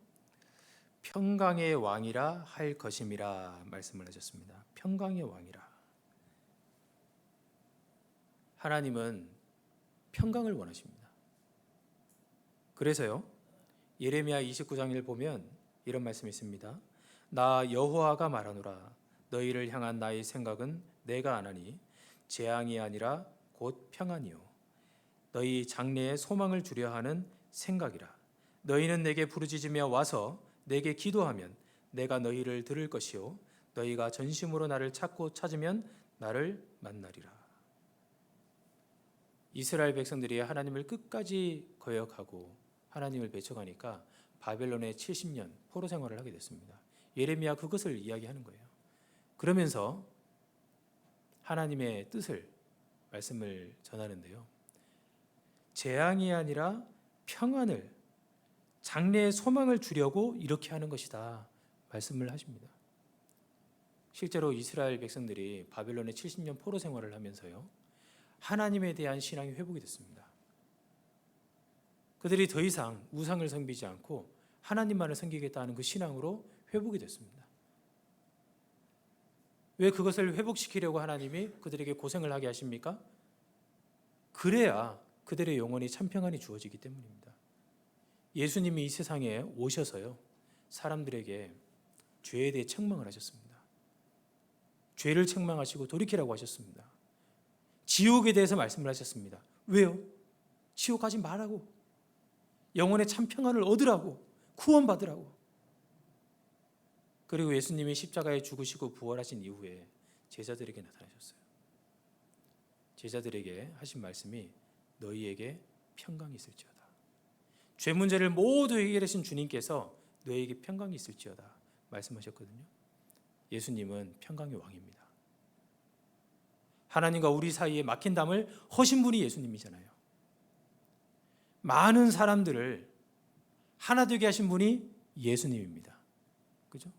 평강의 왕이라 할 것임이라 말씀을 하셨습니다. 평강의 왕이라. 하나님은 평강을 원하십니다. 그래서요, 예레미야 29장을 보면 이런 말씀이 있습니다. 나 여호와가 말하노라. 너희를 향한 나의 생각은 내가 아나니 재앙이 아니라 곧 평안이요 너희 장래에 소망을 주려 하는 생각이라. 너희는 내게 부르짖으며 와서 내게 기도하면 내가 너희를 들을 것이요 너희가 전심으로 나를 찾고 찾으면 나를 만나리라. 이스라엘 백성들이 하나님을 끝까지 거역하고 하나님을 배척하니까 바벨론의 70년 포로 생활을 하게 됐습니다. 예레미야 그것을 이야기하는 거예요. 그러면서 하나님의 뜻을 말씀을 전하는데요. 재앙이 아니라 평안을, 장래의 소망을 주려고 이렇게 하는 것이다 말씀을 하십니다. 실제로 이스라엘 백성들이 바벨론의 70년 포로 생활을 하면서요, 하나님에 대한 신앙이 회복이 됐습니다. 그들이 더 이상 우상을 섬기지 않고 하나님만을 섬기겠다는 그 신앙으로 회복이 됐습니다. 왜 그것을 회복시키려고 하나님이 그들에게 고생을 하게 하십니까? 그래야 그들의 영혼이 참 평안이 주어지기 때문입니다. 예수님이 이 세상에 오셔서요, 사람들에게 죄에 대해 책망을 하셨습니다. 죄를 책망하시고 돌이키라고 하셨습니다. 지옥에 대해서 말씀을 하셨습니다. 왜요? 지옥 가지 말라고, 영혼의 참 평안을 얻으라고, 구원받으라고. 그리고 예수님이 십자가에 죽으시고 부활하신 이후에 제자들에게 나타나셨어요. 제자들에게 하신 말씀이 너희에게 평강이 있을지어다. 죄 문제를 모두 해결하신 주님께서 너희에게 평강이 있을지어다 말씀하셨거든요. 예수님은 평강의 왕입니다. 하나님과 우리 사이에 막힌 담을 허신 분이 예수님이잖아요. 많은 사람들을 하나 되게 하신 분이 예수님입니다. 그죠?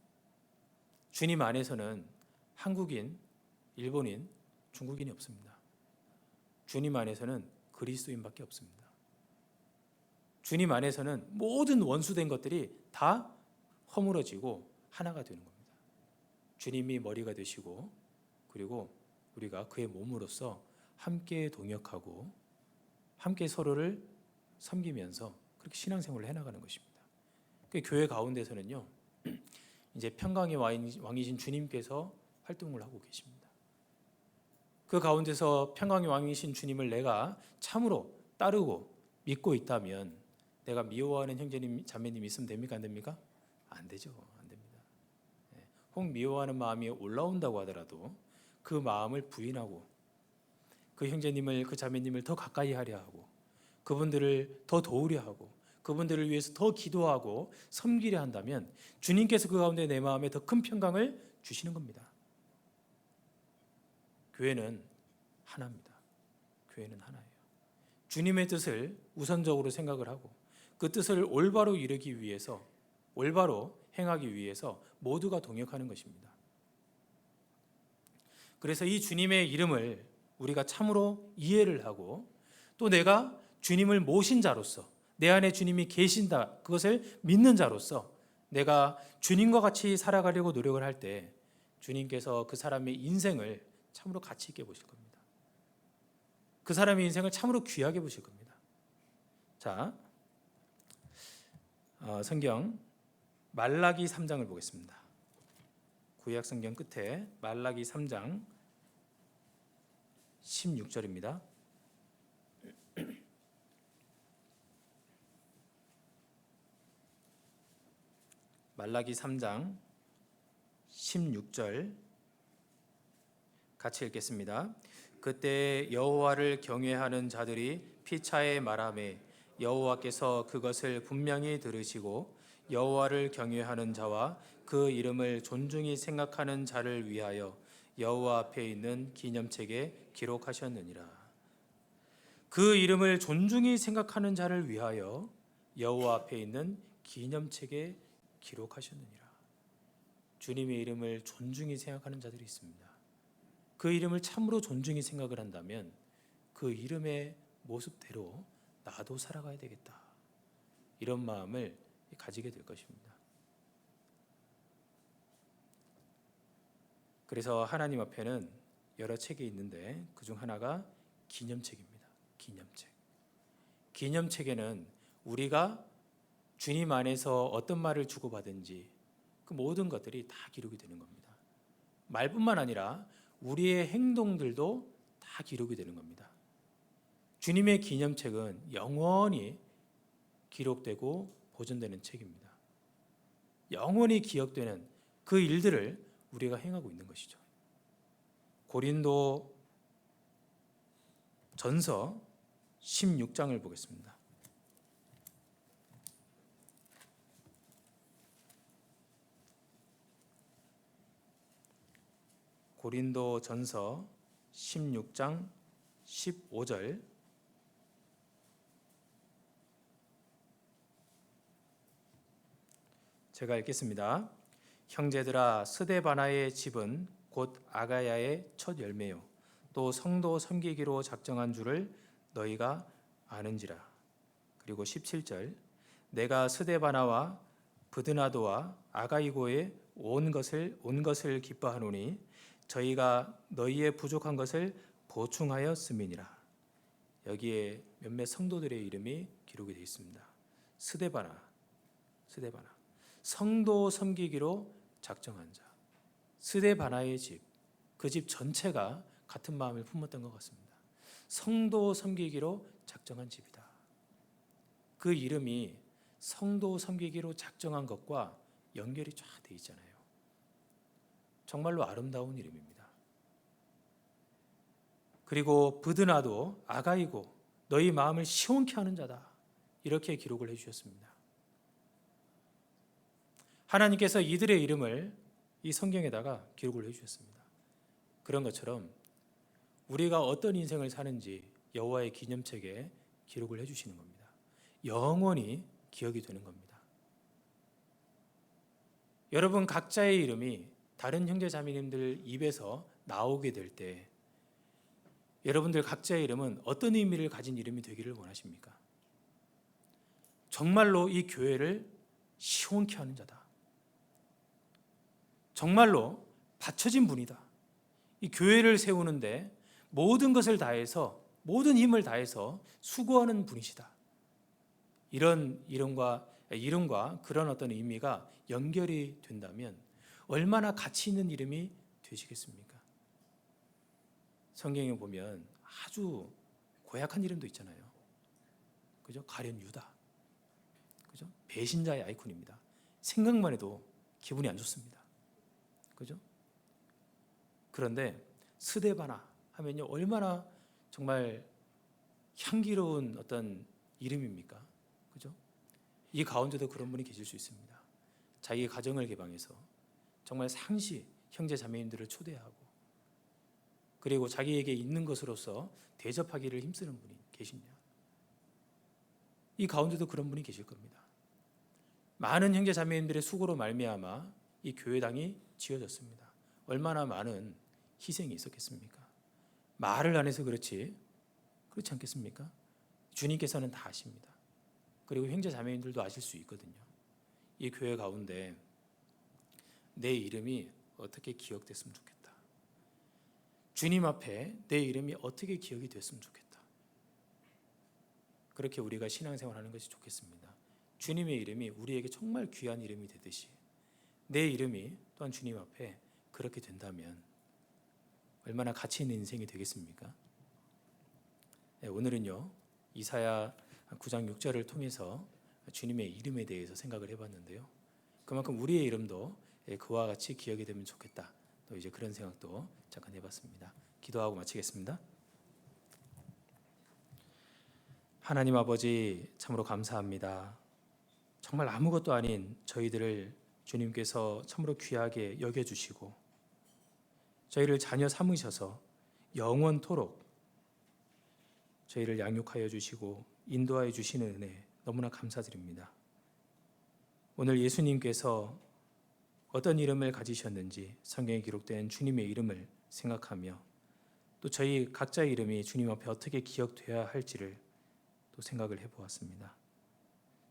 주님 안에서는 한국인, 일본인, 중국인이 없습니다. 주님 안에서는 그리스도인밖에 없습니다. 주님 안에서는 모든 원수된 것들이 다 허물어지고 하나가 되는 겁니다. 주님이 머리가 되시고, 그리고 우리가 그의 몸으로서 함께 동역하고 함께 서로를 섬기면서 그렇게 신앙생활을 해나가는 것입니다. 그 교회 가운데서는요, 이제 평강의 왕이신 주님께서 활동을 하고 계십니다. 그 가운데서 평강의 왕이신 주님을 내가 참으로 따르고 믿고 있다면 내가 미워하는 형제님, 자매님 있으면 됩니까? 안 됩니까? 안 되죠. 안 됩니다. 혹 미워하는 마음이 올라온다고 하더라도 그 마음을 부인하고 그 형제님을, 그 자매님을 더 가까이 하려 하고 그분들을 더 도우려 하고 그분들을 위해서 더 기도하고 섬기려 한다면 주님께서 그 가운데 내 마음에 더 큰 평강을 주시는 겁니다. 교회는 하나입니다. 교회는 하나예요. 주님의 뜻을 우선적으로 생각을 하고 그 뜻을 올바로 이루기 위해서, 올바로 행하기 위해서 모두가 동역하는 것입니다. 그래서 이 주님의 이름을 우리가 참으로 이해를 하고 또 내가 주님을 모신 자로서, 내 안에 주님이 계신다, 그것을 믿는 자로서 내가 주님과 같이 살아가려고 노력을 할 때 주님께서 그 사람의 인생을 참으로 가치 있게 보실 겁니다. 그 사람의 인생을 참으로 귀하게 보실 겁니다. 자, 성경 말라기 3장을 보겠습니다. 구약 성경 끝에 말라기 3장 16절입니다. 말라기 3장 16절 같이 읽겠습니다. 그때 여호와를 경외하는 자들이 피차에 말하매 여호와께서 그것을 분명히 들으시고 여호와를 경외하는 자와 그 이름을 존중히 생각하는 자를 위하여 여호와 앞에 있는 기념책에 기록하셨느니라. 그 이름을 존중히 생각하는 자를 위하여 여호와 앞에 있는 기념책에 기록하셨느니라. 주님의 이름을 존중히 생각하는 자들이 있습니다. 그 이름을 참으로 존중히 생각을 한다면 그 이름의 모습대로 나도 살아가야 되겠다. 이런 마음을 가지게 될 것입니다. 그래서 하나님 앞에는 여러 책이 있는데 그중 하나가 기념책입니다. 기념책. 기념책에는 우리가 주님 안에서 어떤 말을 주고받은지 그 모든 것들이 다 기록이 되는 겁니다. 말뿐만 아니라 우리의 행동들도 다 기록이 되는 겁니다. 주님의 기념책은 영원히 기록되고 보존되는 책입니다. 영원히 기억되는 그 일들을 우리가 행하고 있는 것이죠. 고린도 전서 16장을 보겠습니다. 고린도 전서 16장 15절 제가 읽겠습니다. 형제들아, 스데바나의 집은 곧 아가야의 첫 열매요 또 성도 섬기기로 작정한 줄을 너희가 아는지라. 그리고 17절 내가 스데바나와 브드나도와 아가이고에 온 것을 기뻐하노니 저희가 너희의 부족한 것을 보충하였음이니라. 여기에 몇몇 성도들의 이름이 기록이 되어 있습니다. 스데바나. 성도 섬기기로 작정한 자. 스데바나의 집, 그 집 전체가 같은 마음을 품었던 것 같습니다. 성도 섬기기로 작정한 집이다. 그 이름이 성도 섬기기로 작정한 것과 연결이 쫙 돼 있잖아요. 정말로 아름다운 이름입니다. 그리고 브드나도 아가이고 너희 마음을 시원케 하는 자다. 이렇게 기록을 해주셨습니다. 하나님께서 이들의 이름을 이 성경에다가 기록을 해주셨습니다. 그런 것처럼 우리가 어떤 인생을 사는지 여호와의 기념책에 기록을 해주시는 겁니다. 영원히 기억이 되는 겁니다. 여러분 각자의 이름이 다른 형제 자매님들 입에서 나오게 될 때 여러분들 각자의 이름은 어떤 의미를 가진 이름이 되기를 원하십니까? 정말로 이 교회를 시원케 하는 자다. 정말로 바쳐진 분이다. 이 교회를 세우는데 모든 것을 다해서 모든 힘을 다해서 수고하는 분이시다. 이런 이름과 그런 어떤 의미가 연결이 된다면 얼마나 가치 있는 이름이 되시겠습니까? 성경에 보면 아주 고약한 이름도 있잖아요. 그죠? 가룟 유다. 그죠? 배신자의 아이콘입니다. 생각만 해도 기분이 안 좋습니다. 그죠? 그런데 스데바나 하면요 얼마나 정말 향기로운 어떤 이름입니까? 그죠? 이 가운데도 그런 분이 계실 수 있습니다. 자기 가정을 개방해서 정말 상시 형제 자매님들을 초대하고 그리고 자기에게 있는 것으로서 대접하기를 힘쓰는 분이 계시냐? 이 가운데도 그런 분이 계실 겁니다. 많은 형제 자매님들의 수고로 말미암아 이 교회당이 지어졌습니다. 얼마나 많은 희생이 있었겠습니까? 말을 안 해서 그렇지 않겠습니까? 주님께서는 다 아십니다. 그리고 형제 자매님들도 아실 수 있거든요. 이 교회 가운데 내 이름이 어떻게 기억됐으면 좋겠다. 주님 앞에 내 이름이 어떻게 기억이 됐으면 좋겠다. 그렇게 우리가 신앙생활하는 것이 좋겠습니다. 주님의 이름이 우리에게 정말 귀한 이름이 되듯이 내 이름이 또한 주님 앞에 그렇게 된다면 얼마나 가치 있는 인생이 되겠습니까? 네, 오늘은요 이사야 9장 6절을 통해서 주님의 이름에 대해서 생각을 해봤는데요. 그만큼 우리의 이름도 그와 같이 기억이 되면 좋겠다. 또 이제 그런 생각도 잠깐 해봤습니다. 기도하고 마치겠습니다. 하나님 아버지 참으로 감사합니다. 정말 아무것도 아닌 저희들을 주님께서 참으로 귀하게 여겨주시고 저희를 자녀 삼으셔서 영원토록 저희를 양육하여 주시고 인도하여 주시는 은혜 너무나 감사드립니다. 오늘 예수님께서 어떤 이름을 가지셨는지 성경에 기록된 주님의 이름을 생각하며 또 저희 각자의 이름이 주님 앞에 어떻게 기억되어야 할지를 또 생각을 해보았습니다.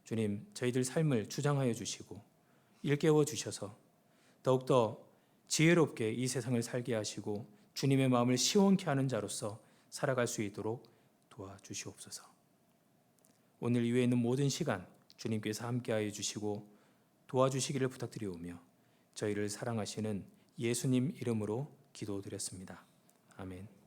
주님, 저희들 삶을 주장하여 주시고 일깨워 주셔서 더욱더 지혜롭게 이 세상을 살게 하시고 주님의 마음을 시원케 하는 자로서 살아갈 수 있도록 도와주시옵소서. 오늘 이후에 있는 모든 시간 주님께서 함께하여 주시고 도와주시기를 부탁드리오며 저희를 사랑하시는 예수님 이름으로 기도드렸습니다. 아멘.